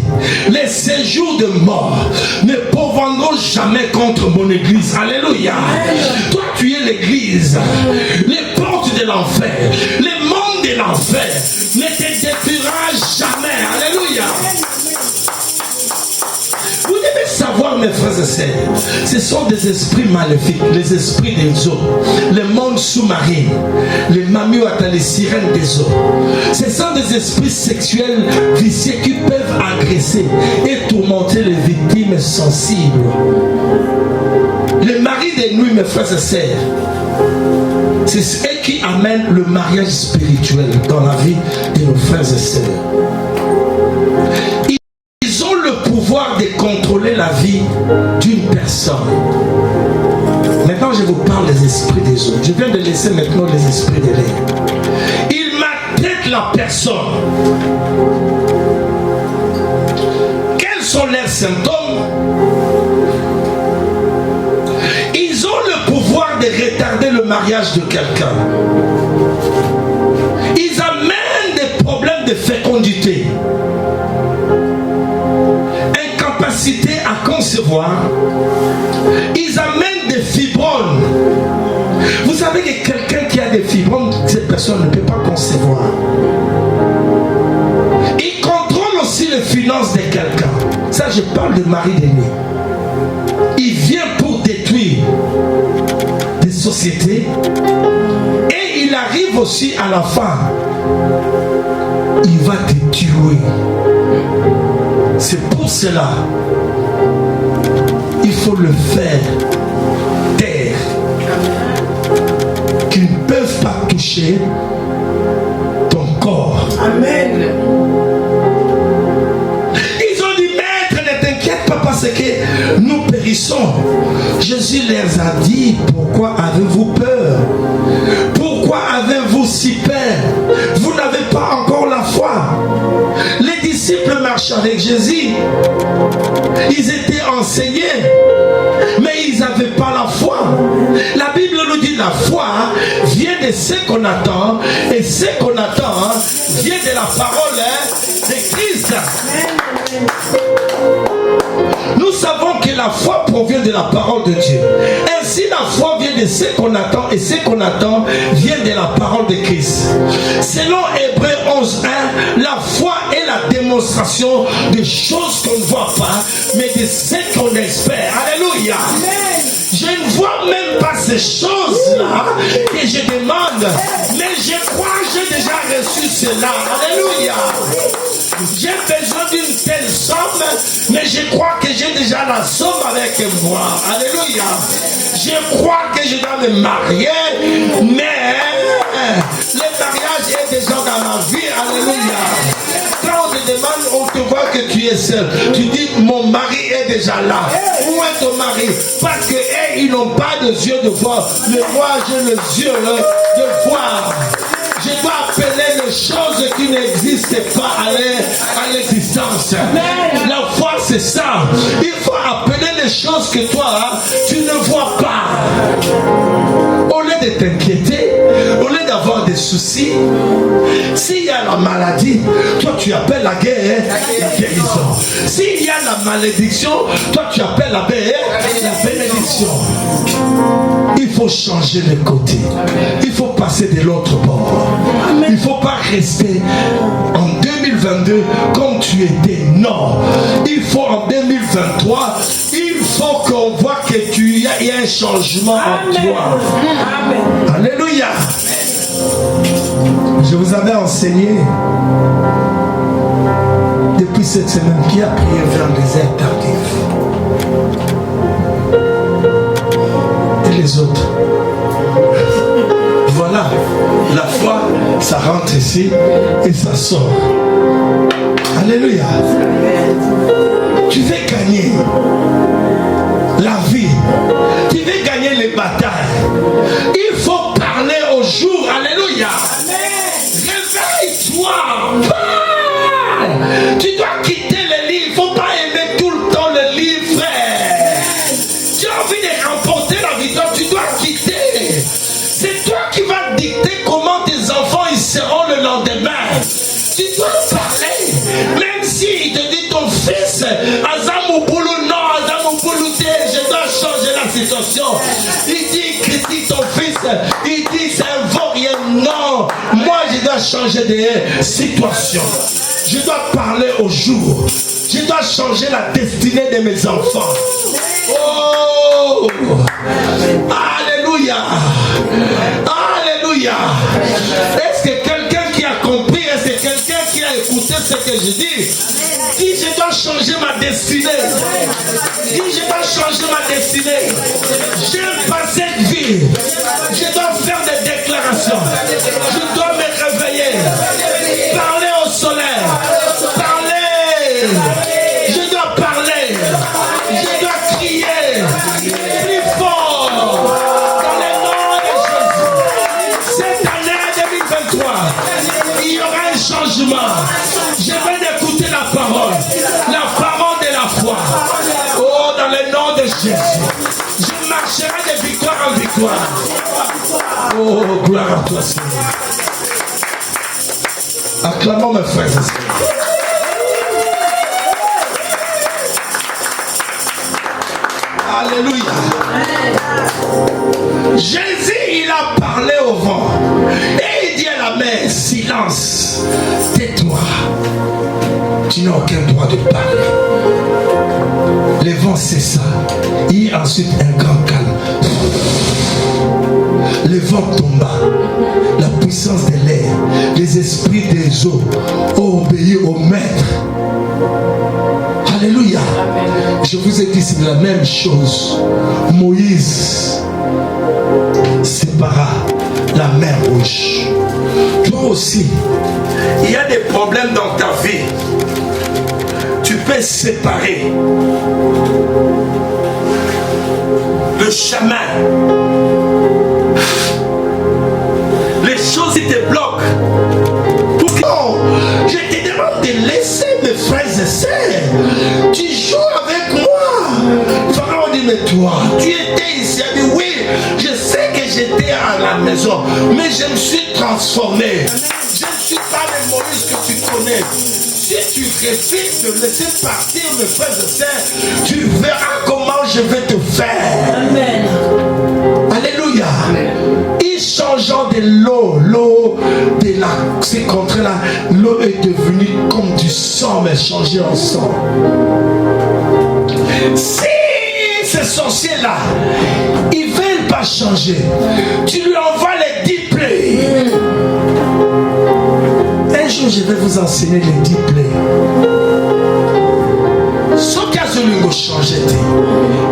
S2: les séjours de mort ne pourront jamais contre mon église. Alléluia. Toi, tu es l'église. Les portes de l'enfer, les mondes de l'enfer ne te détruira jamais. Alléluia. Vous devez savoir, mes frères et sœurs, ce sont des esprits maléfiques, les esprits des eaux, les mondes sous-marins, les mamuatas, les sirènes des eaux. Ce sont des esprits sexuels vicieux qui peuvent agresser et tourmenter les victimes sensibles. Les maris des nuits, mes frères et sœurs, c'est eux qui amènent le mariage spirituel dans la vie de nos frères et sœurs. Ils ont le pouvoir de contrôler la vie d'une personne. Maintenant, je vous parle des esprits des eaux. Je viens de laisser maintenant les esprits de l'air. Ils maltraitent la personne. Quels sont leurs symptômes? Ils ont le pouvoir de retarder le mariage de quelqu'un. Ils amènent des problèmes de fécondité, incapacité à concevoir. Ils amènent des fibromes. Vous savez que quelqu'un qui a des fibromes, cette personne ne peut pas concevoir. Il contrôle aussi les finances de quelqu'un. Ça, je parle de mari d'ennemi. Il vient pour détruire des sociétés. Et il arrive aussi à la fin. Il va te tuer. C'est pour cela il faut le faire taire. Qu'ils ne peuvent pas toucher ton corps.
S1: Amen.
S2: Ils ont dit, maître, ne t'inquiète pas parce que nous périssons. Jésus leur a dit, pourquoi avez-vous peur? Pourquoi avez-vous si peur? Vous n'avez pas encore la foi. Les disciples marchaient avec Jésus. Ils étaient enseignés, mais ils n'avaient pas la foi. La Bible nous dit la foi vient de ce qu'on attend, et ce qu'on attend vient de la parole de Christ. Nous savons que la foi provient de la parole de Dieu. Ainsi la foi vient de ce qu'on attend, et ce qu'on attend vient de la parole de Christ. Selon Hébreux 11:1, la foi est la démonstration de choses qu'on ne voit pas, mais de ce qu'on espère. Alléluia. Je ne vois même pas ces choses-là que je demande, mais je crois que j'ai déjà reçu cela. Alléluia. J'ai besoin d'une telle somme, mais je crois que j'ai déjà la somme avec moi. Alléluia. Je crois que je dois me marier, mais le mariage est déjà dans ma vie. Alléluia. Quand on te demande, on te voit que tu es seul. Tu dis, mon mari est déjà là. Où est ton mari? Parce que ils n'ont pas de yeux de voir. Mais moi, j'ai les yeux de voir. Je dois appeler les choses qui n'existent pas à l'existence. La foi, c'est ça. Il faut appeler les choses que toi, tu ne vois pas. Au lieu de t'inquiéter, au lieu d'avoir des soucis, s'il y a la maladie, toi tu appelles la guérison. S'il y a la malédiction, toi tu appelles la bénédiction. Il faut changer de côté. Il faut passer de l'autre bord. Il ne faut pas rester en 2022 comme tu étais. Non. Il faut en 2023, il faut qu'on voit que il y a un changement en toi. Alléluia. Je vous avais enseigné depuis cette semaine qui a prié vers les heures tardives. Et les autres. Voilà, la foi, ça rentre ici et ça sort. Alléluia. Tu veux gagner la vie. Tu veux gagner les batailles. Il faut parler au jour. Alléluia. Réveille-toi. Parle. Tu dois quitter le livre. Il ne faut pas aimer tout le temps le livre, frère. Tu as envie de remporter la victoire. Tu dois quitter. C'est toi qui vas dicter comment tes enfants ils seront le lendemain. Tu dois parler. Même si te dit ton fils, Azamopoulou, non, Azamopoulou, je dois changer la situation. Il dit, critique ton fils, il dit, c'est un vaurien. Non, moi je dois changer de situation. Je dois parler au jour. Je dois changer la destinée de mes enfants. Oh! Alléluia! Alléluia! Est-ce que quelqu'un qui a compris, est-ce que quelqu'un qui a écouté ce que je dis? Dis, je dois changer ma destinée. Dis, je dois changer ma destinée. J'aime pas cette vie. Je dois faire des déclarations. Je dois me réveiller. Parler au soleil. Parler. Je dois parler. Je dois crier. Plus fort. Dans le nom de Jésus. Cette année 2023, il y aura un changement. Je vais écouter la parole de la foi. Oh, dans le nom de Jésus. Je marcherai de victoire en victoire. Oh, gloire à toi, Seigneur. Acclamons mes frères et sœurs. Alléluia. Jésus, il a parlé au vent. Et il dit à la mer, silence, tais-toi. Tu n'as aucun droit de parler. Le vent cessa. Il y a ensuite un grand calme. Le vent tomba. La puissance de l'air, les esprits des eaux ont obéi au maître. Alléluia. Je vous ai dit, c'est la même chose. Moïse sépara la mer Rouge. Toi aussi, il y a des problèmes dans ta vie. Tu peux séparer le chemin. Les choses qui te bloquent. Oh, je te demande de laisser mes frères et sœurs. Tu joues avec moi. Pharaon dit, mais toi, tu étais ici. Il dit, oui, je sais que j'étais à la maison, mais je me suis transformé. Je ne suis pas le Moïse que tu connais. Si tu refuses de laisser partir mes frères et sœurs, tu verras comment je vais te faire.
S3: Amen.
S2: Alléluia. Et changeant de l'eau de ces contrées-là, l'eau est devenue comme du sang, mais changée en sang. Si ces sorciers-là, ils ne veulent pas changer, tu lui envoies les 10 plaies. Un jour, je vais vous enseigner les 10 plaies. Ce qui a celui qui changer,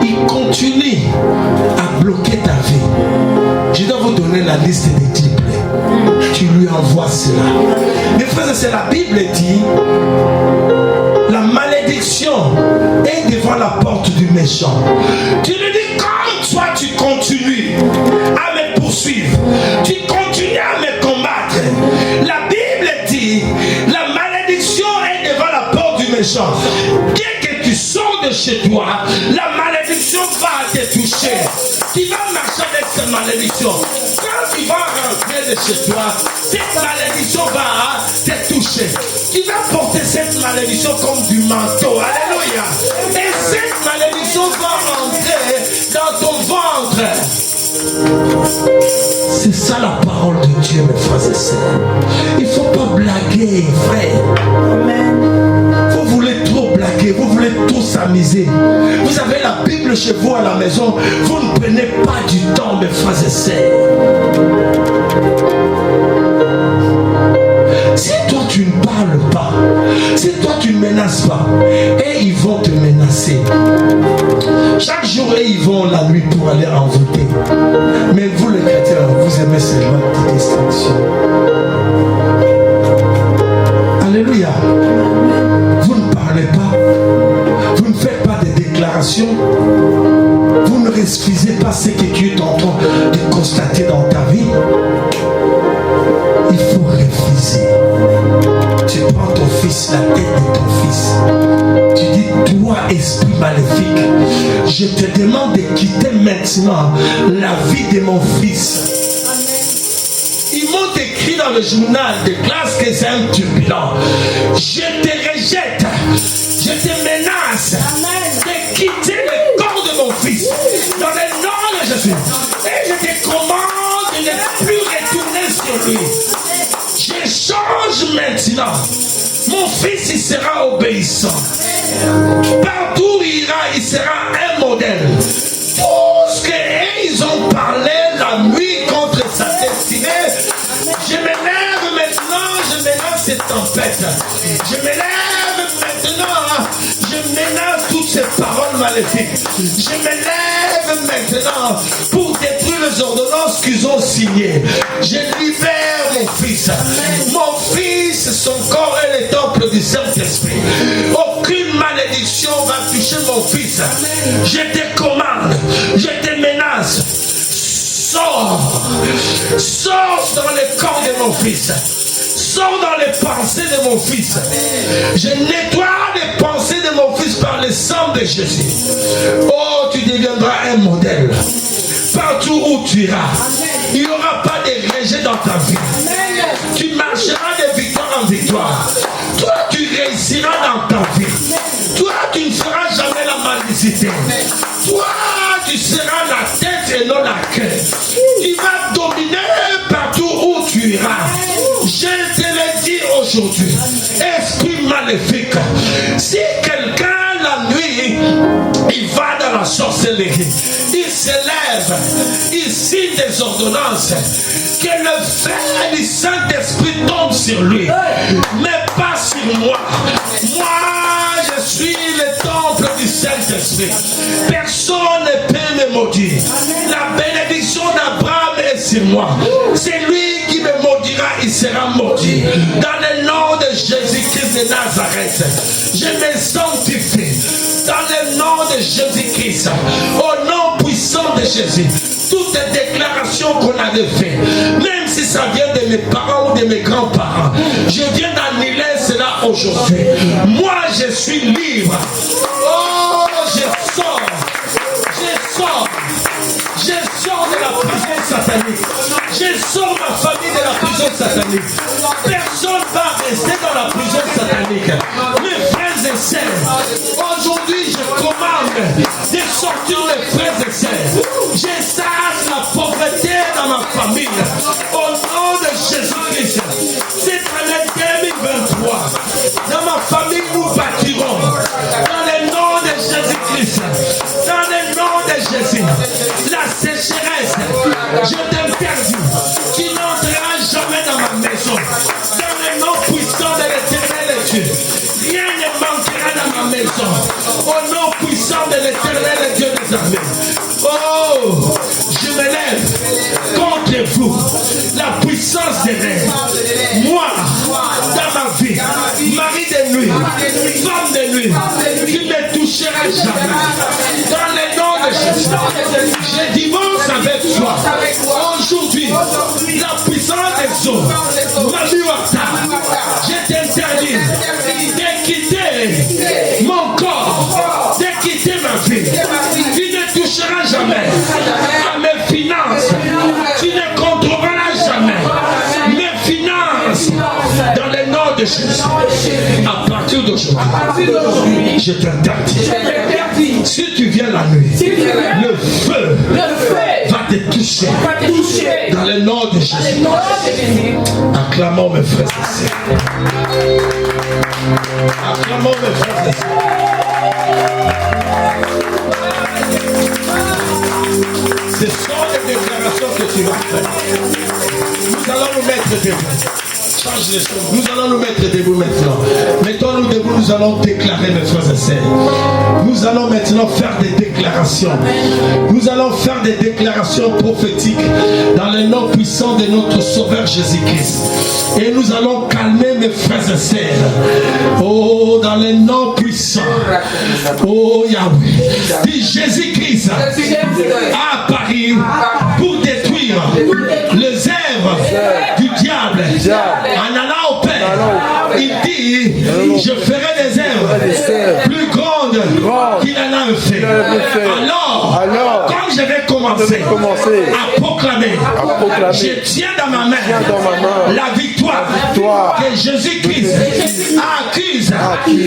S2: il continue à bloquer ta vie. Je dois vous donner la liste des 10 plaies. Tu lui envoies cela. Mes frères, c'est la Bible dit, la malédiction est devant la porte du méchant. Tu lui dis, comme toi tu continues à me poursuivre, tu continues à me combattre. La Bible dit, la malédiction est devant la porte du méchant. Dès que tu sors de chez toi, la malédiction va te toucher. Tu vas marcher avec cette malédiction. Quand tu vas rentrer de chez toi, cette malédiction va te toucher. Tu vas porter cette malédiction comme du manteau. Alléluia. Et cette malédiction va entrer dans ton ventre. C'est ça la parole de Dieu, mes frères et sœurs. Il ne faut pas blaguer, frère. Vous voulez trop blaguer, vous voulez trop s'amuser. Vous avez la Bible chez vous à la maison, vous ne prenez pas du temps, mes frères et sœurs. Si toi tu ne parles pas, si toi tu ne menaces pas, et ils vont te menacer. Chaque jour, ils vont la nuit pour aller envoûter. Mais vous les chrétiens, vous aimez seulement des distractions. Alléluia. Vous ne parlez pas, vous ne faites pas de déclarations, vous ne refusez pas ce que tu es en train de constater dans ta vie. Il faut refuser. Tu prends ton fils, la tête de ton fils. Tu dis, toi, esprit maléfique, je te demande de quitter maintenant la vie de mon fils. Ils m'ont écrit dans le journal de classe que c'est un turbulent. Je te rejette, je te menace de quitter le corps de mon fils. Dans le nom de Jésus. Et je te commande de ne plus retourner sur lui. Je change maintenant. Mon fils, il sera obéissant. Partout où il ira, il sera un modèle. Tout ce qu'ils ont parlé la nuit contre sa destinée, je me lève maintenant, je menace cette tempête. Je me lève maintenant, je menace toutes ces paroles maléfiques. Je me lève maintenant pour détruire les ordonnances qu'ils ont signées. Je libère mon fils. Mon fils, son corps est le temple du Saint-Esprit. Aucune malédiction va toucher mon fils. Je te commande, je te menace. Sors, sors dans le corps de mon fils. Sors dans les pensées de mon fils. Je nettoie les pensées de mon fils par le sang de Jésus. Oh, tu deviendras un modèle. Partout où tu iras, il n'y aura pas de rejet dans ta vie. Tu marcheras de victoire en victoire. Toi, tu réussiras dans ta vie. Toi, tu ne feras jamais la maldicité. Toi, Je te le dis aujourd'hui, esprit maléfique, si quelqu'un la nuit, il va dans la sorcellerie, il se lève, il signe des ordonnances, que le feu du Saint-Esprit tombe sur lui, mais pas sur moi. Moi, je suis le temple du Saint-Esprit. Personne ne peut me maudire. La bénédiction d'Abraham est sur moi. C'est lui qui me maudira, il sera maudit. Dans le nom de Jésus-Christ de Nazareth, je me sanctifie. Dans le nom de Jésus-Christ, au nom puissant de Jésus, toutes les déclarations qu'on avait faites, même si ça vient de mes parents ou de mes grands-parents, je viens d'annuler cela aujourd'hui. Moi, je suis libre. Oh, je sors de la prison satanique. Je sors ma famille de la prison satanique. Personne ne va rester dans la prison satanique. Mes frères et sœurs, aujourd'hui je commande de sortir mes frères et sœurs. Je chasse la pauvreté dans ma famille. Au nom de Jésus-Christ, cette année 2023, dans ma famille nous bâtirons. Dans le nom de Jésus-Christ, dans le nom de Jésus, la sécheresse, je t'interdis. Tu n'entreras jamais dans ma maison. Dans le nom puissant de l'Éternel Dieu, rien ne manquera dans ma maison. Au nom puissant de l'Éternel Dieu des armées. Oh, je me lève contre vous. La puissance des rêves. Moi, dans ma vie, mari de nuit, femme de nuit, tu ne me toucheras jamais. Dans le nom de Jésus, je divorce avec toi. Aujourd'hui, la puissance des eaux m'a mis à terre. Je t'interdis de quitter mon corps, de quitter ma vie. Tu ne toucheras jamais à mes finances. Tu ne contrôleras jamais mes finances. Dans le nom de Jésus, à partir d'aujourd'hui, je t'interdis. Si tu viens la nuit, le feu va te toucher. Dans le nom de Jésus. Acclamons mes frères et sœurs. Acclamons mes frères et sœurs. Ce sont les déclarations que tu vas faire. Nous allons nous mettre debout. Change les choses. Nous allons nous mettre debout maintenant. Mettons-nous debout, nous allons déclarer mes frères et sœurs. Nous allons maintenant faire des déclarations. Nous allons faire des déclarations prophétiques dans le nom puissant de notre Sauveur Jésus-Christ. Et nous allons calmer mes frères et sœurs. Oh, dans le nom puissant. Oh, Yahweh. Dis Jésus-Christ a apparu pour détruire les œuvres du diable. En allant au Père, il dit, je ferai des œuvres plus grandes qu'il en a fait. Alors, quand je vais commencer à proclamer, je tiens dans ma main la victoire que Jésus-Christ a acquise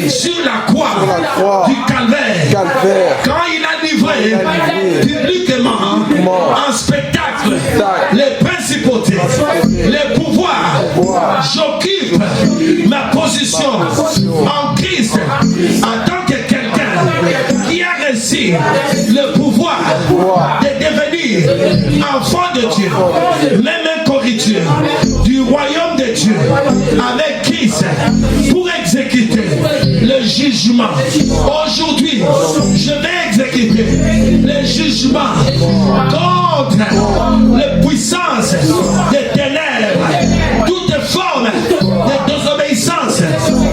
S2: sur la croix du calvaire. Quand il a livré publiquement en spectacle les principautés, les pouvoirs, j'occupe ma position en Christ en tant que quelqu'un qui a reçu le pouvoir de devenir enfant de Dieu, même incorruptible du royaume de Dieu avec Christ pour exécuter le jugement. Aujourd'hui, je vais exécuter le jugement contre les puissances des ténèbres, toute forme de désobéissance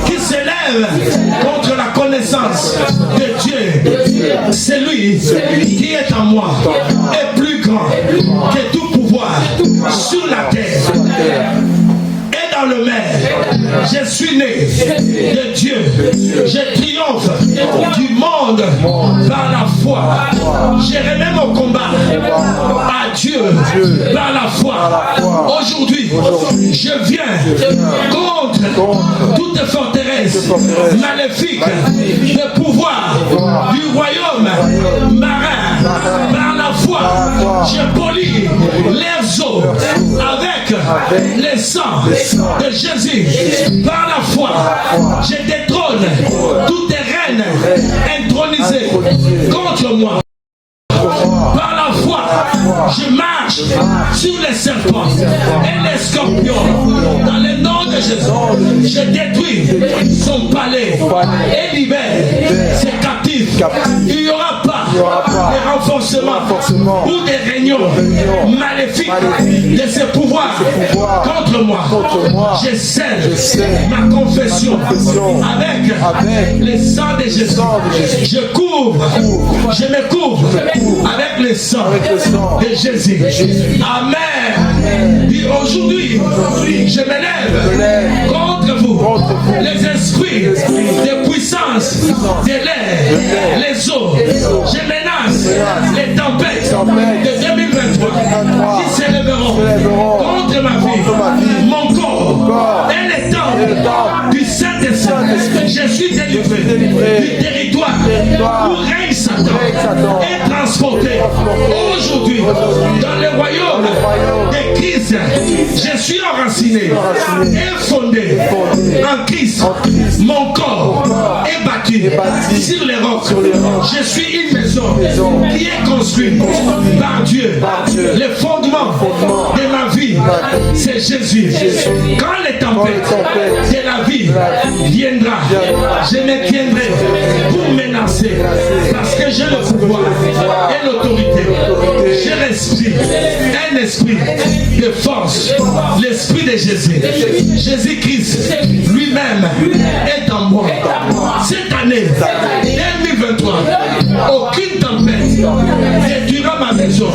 S2: qui s'élève contre la connaissance de Dieu. C'est lui qui est en moi est plus grand que tout pouvoir sur la terre et dans le mer. Je suis né de Dieu. Je triomphe du monde par la foi. Je remets mon combat à Dieu par la foi. Aujourd'hui, je viens contre toute forteresse maléfique de pouvoir du royaume marin par la foi. Je polis les eaux avec le sang de Jésus, par la foi, je détrône toutes les reines intronisées contre moi. Par la foi, je marche sur les serpents et les scorpions. Dans le nom de Jésus, je détruis son palais et libère ses captifs. Il n'y aura pas de renforcement ou de réunion maléfique de ses pouvoirs contre moi. Je scelle ma confession avec le sang de Jésus. Je me couvre avec le sang de Jésus. Amen. Et aujourd'hui, je m'élève contre vous, les esprits de puissance de l'air, les eaux. Je menace les tempêtes de 2023 qui s'élèveront contre ma vie, mon corps et les temps du Saint-Esprit. Je suis délivré du territoire où règne Satan et transporté aujourd'hui dans le royaume de Christ. Je suis enraciné et fondé en Christ. Mon corps est bâti sur les rocs. Je suis une maison qui est construite par Dieu. Le fondement de ma vie, c'est Jésus. Quand les tempêtes de la vie viendra, je me tiendrai pour menacer parce que j'ai le pouvoir et l'autorité. J'ai l'esprit, un esprit de force, l'esprit de Jésus. Jésus-Christ lui-même est en moi. Cette année 2023, aucune tempête détruira ma maison,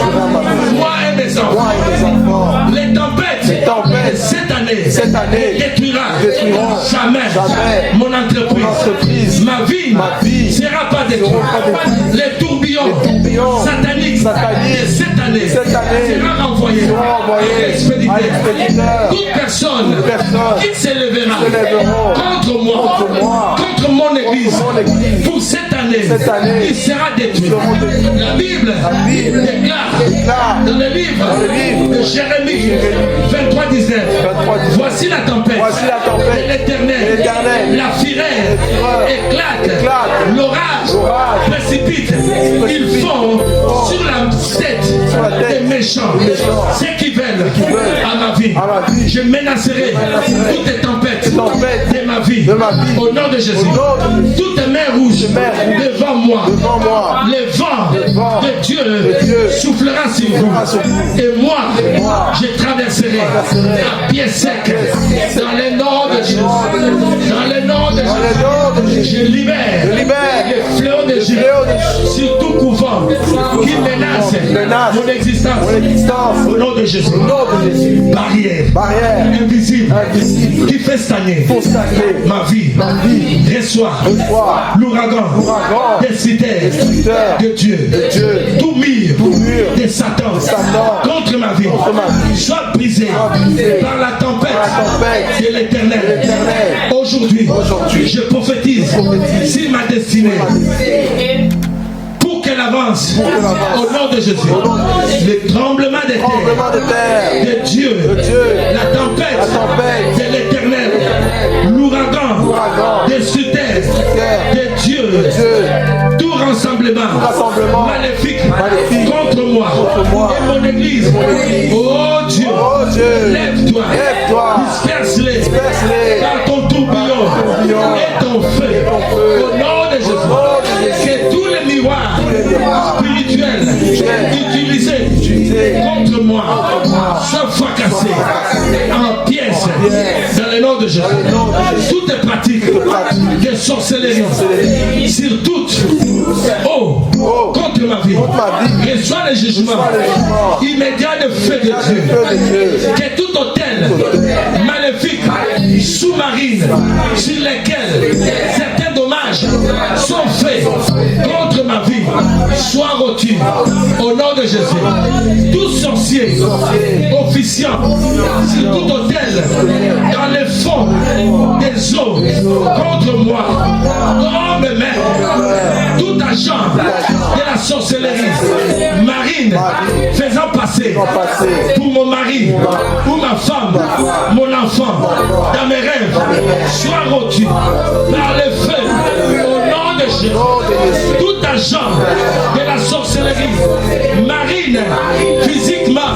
S2: moi et mes enfants. Les tempêtes de cette année détruiront jamais mon entreprise. Ma vie ne sera pas détruite. Les tourbillons sataniques de cette année sera renvoyé à l'expéditeur. Toute personne qui s'élèvera contre moi, contre mon église, pour cette année, il sera détruit. La Bible déclare dans le livre de Jérémie 23:19, voici la tempête de l'Éternel, la fureur éclate, l'orage précipite, ils font sur la tête des méchants ceux qui veulent à ma vie. Je menacerai toutes les tempêtes de ma vie au nom de Jésus. Toutes les mers rouges devant moi, le vent de Dieu soufflera sur vous et moi je traverserai à pied sec dans le nom de Jésus. Dans le nom de Jésus, je libère les fléaux de Jésus sur tout couvent qui menace mon existence au nom de Jésus. Barrière invisible qui fait stagner ma vie. Reçois l'ouragan des cités de Dieu. Tout mur de Satan contre ma vie soit brisé par la tempête de l'Éternel. Aujourd'hui, je prophétise sur ma destinée. Pour qu'elle avance au nom de Jésus. Le tremblement de terre de Dieu, la tempête de l'Éternel, l'ouragan destructeur de Dieu, tout rassemblement maléfique contre moi et mon église. Oh Dieu, lève-toi, disperse-les dans ton tourbillon et ton feu au nom de Jésus. Que tous les miroirs spirituels utilisés contre moi soient fracassés en pièces dans le nom de Jésus. Toutes les pratiques de sorcellerie sur toutes contre ma vie, reçois le jugement immédiat de feu de Dieu. Que tout hôtel maléfique sous-marine sur lesquels certains dommages sont faits contre ma vie soit retiré au nom de Jésus. Tout sorcier officiant sur tout hôtel dans les fonds des eaux contre moi, tombe même tout agent de la sorcellerie marine faisant passer passé pour mon mari ou ma femme, mon enfant, dans mes rêves, soit rôti par le feu au nom de Jésus. Tout agent de la sorcellerie marine, physiquement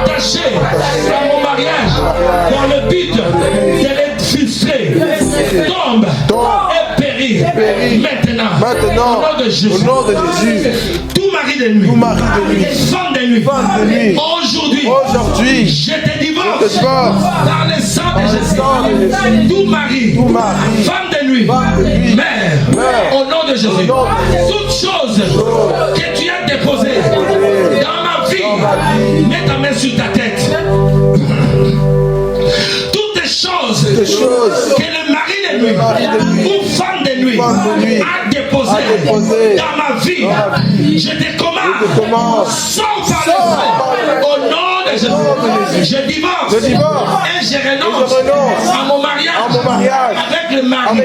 S2: attaché à mon mariage dans le but de les frustrer, tombe et périt maintenant au nom de Jésus. Tout mari de nuit, femme de nuit, aujourd'hui, je te divorce par le sang de Jésus. Tout mari, femme de nuit, mère, au nom de Jésus. Toute chose que tu as déposée dans ma vie, mets ta main sur ta tête. Toutes les choses que le mari de nuit ou femme de nuit a déposées dans ma vie, je te commande, sors par le feu, au nom de Jésus. Je divorce et je renonce à mon mariage avec le mari et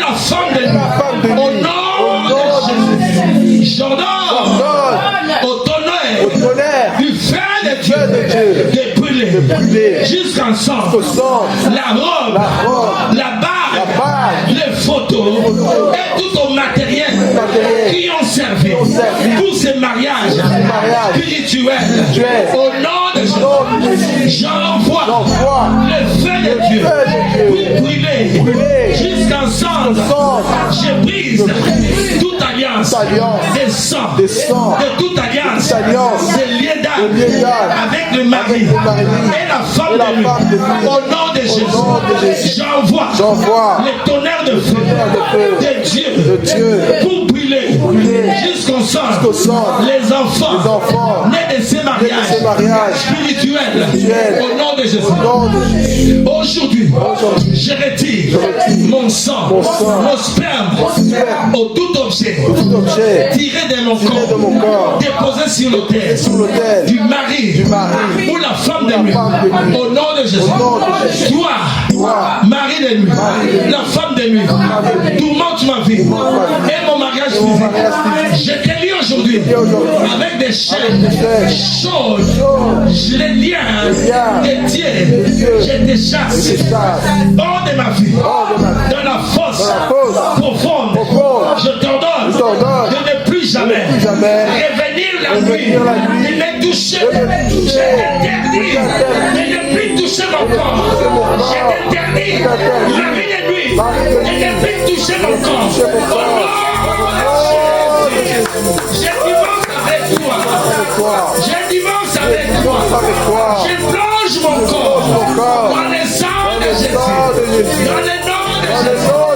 S2: la femme de nuit, au nom de Jésus. J'ordonne au tonnerre du feu de Dieu de brûler jusqu'en sang la robe, la bague, les photos et tout ton matériel qui ont servi pour ces mariages spirituels. Au nom de Jésus, j'envoie le feu de Dieu pour brûler jusqu'en sang. Je brise toute alliance des sangs, de toute alliance des liens d'âme avec le mari et la femme de lui. Au nom de Jésus, j'envoie le tonnerre de feu de Dieu pour brûler jusqu'au sang les enfants nés de ces mariages spirituels. Au nom de Jésus. Aujourd'hui, je retire mon sang, mon sperme, au tout objet tiré de mon corps, déposé sur l'autel du mari ou la femme de lui. Au nom de Jésus. Toi, mari de lui, la femme de lui, tourmente ma vie et mon mariage physique. Je te lis aujourd'hui avec des chaînes chaudes. Je les liens de Dieu. Je te chasse hors de ma vie, dans la fosse profonde. Je t'ordonne de ne plus jamais revenir la nuit, de me toucher. Je t'interdis de ne plus toucher mon corps. Je t'interdis la nuit et nuit de ne plus toucher mon corps. Je divorce avec toi. Je divorce avec toi. Je plonge mon corps dans le sang de Jésus. Dans le nom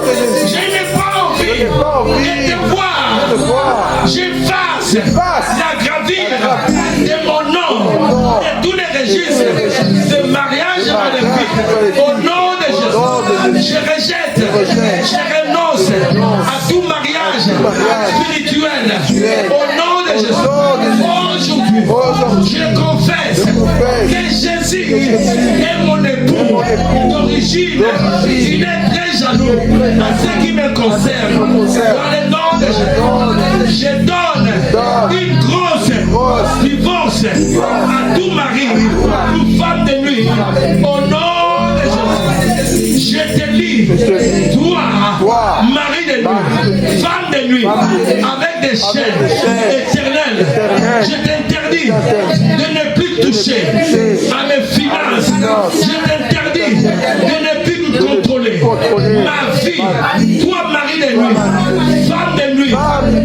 S2: de Jésus. Je n'ai pas envie de te voir. J'efface la gravure de mon nom et tous les registres de mariage à la vie. Au nom de Jésus, je rejette, je renonce à tout mariage spirituel. Au nom de Jésus, aujourd'hui, je confesse que Jésus est mon époux d'origine. Il est très jaloux à ce qui me concerne. Dans le nom de Jésus, je donne une grosse divorce à tout mari, toute femme de nuit. Au nom de Jésus, je te lis, toi, mari de nuit, femme de nuit, avec des chaînes éternelles, je t'interdis de ne plus toucher à mes finances. Je t'interdis de ne plus me contrôler. Ma vie, toi, mari de nuit, femme de nuit,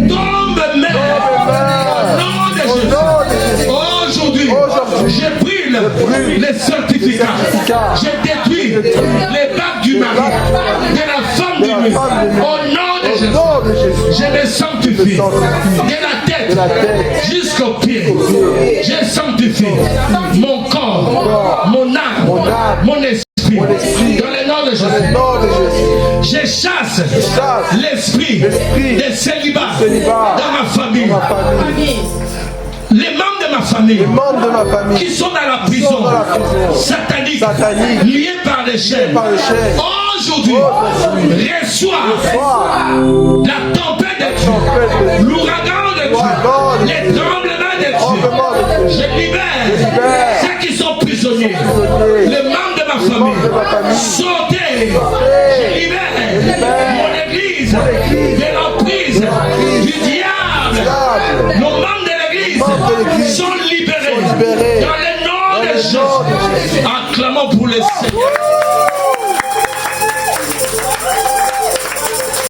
S2: tombe mère. Au nom de Jésus. Aujourd'hui, je brûle les certificats. Je détruis les bagues du mari, de la femme de nuit. Au nom de Jésus, je me sanctifie de la tête jusqu'aux pieds. Je sanctifie mon corps, mon âme, mon esprit. Dans le nom de Jésus, je chasse l'esprit de célibat dans ma famille. Les membres de ma famille qui sont dans la prison satanique, liés par les chaînes, aujourd'hui reçoit la tempête de Dieu, l'ouragan de Dieu, les tremblements de Dieu, je libère ceux qui sont prisonniers, les membres de ma famille, sautez, je libère mon église de l'emprise du diable. Nos membres de l'église sont libérés dans le nom de Jésus. Acclamons pour le Seigneur.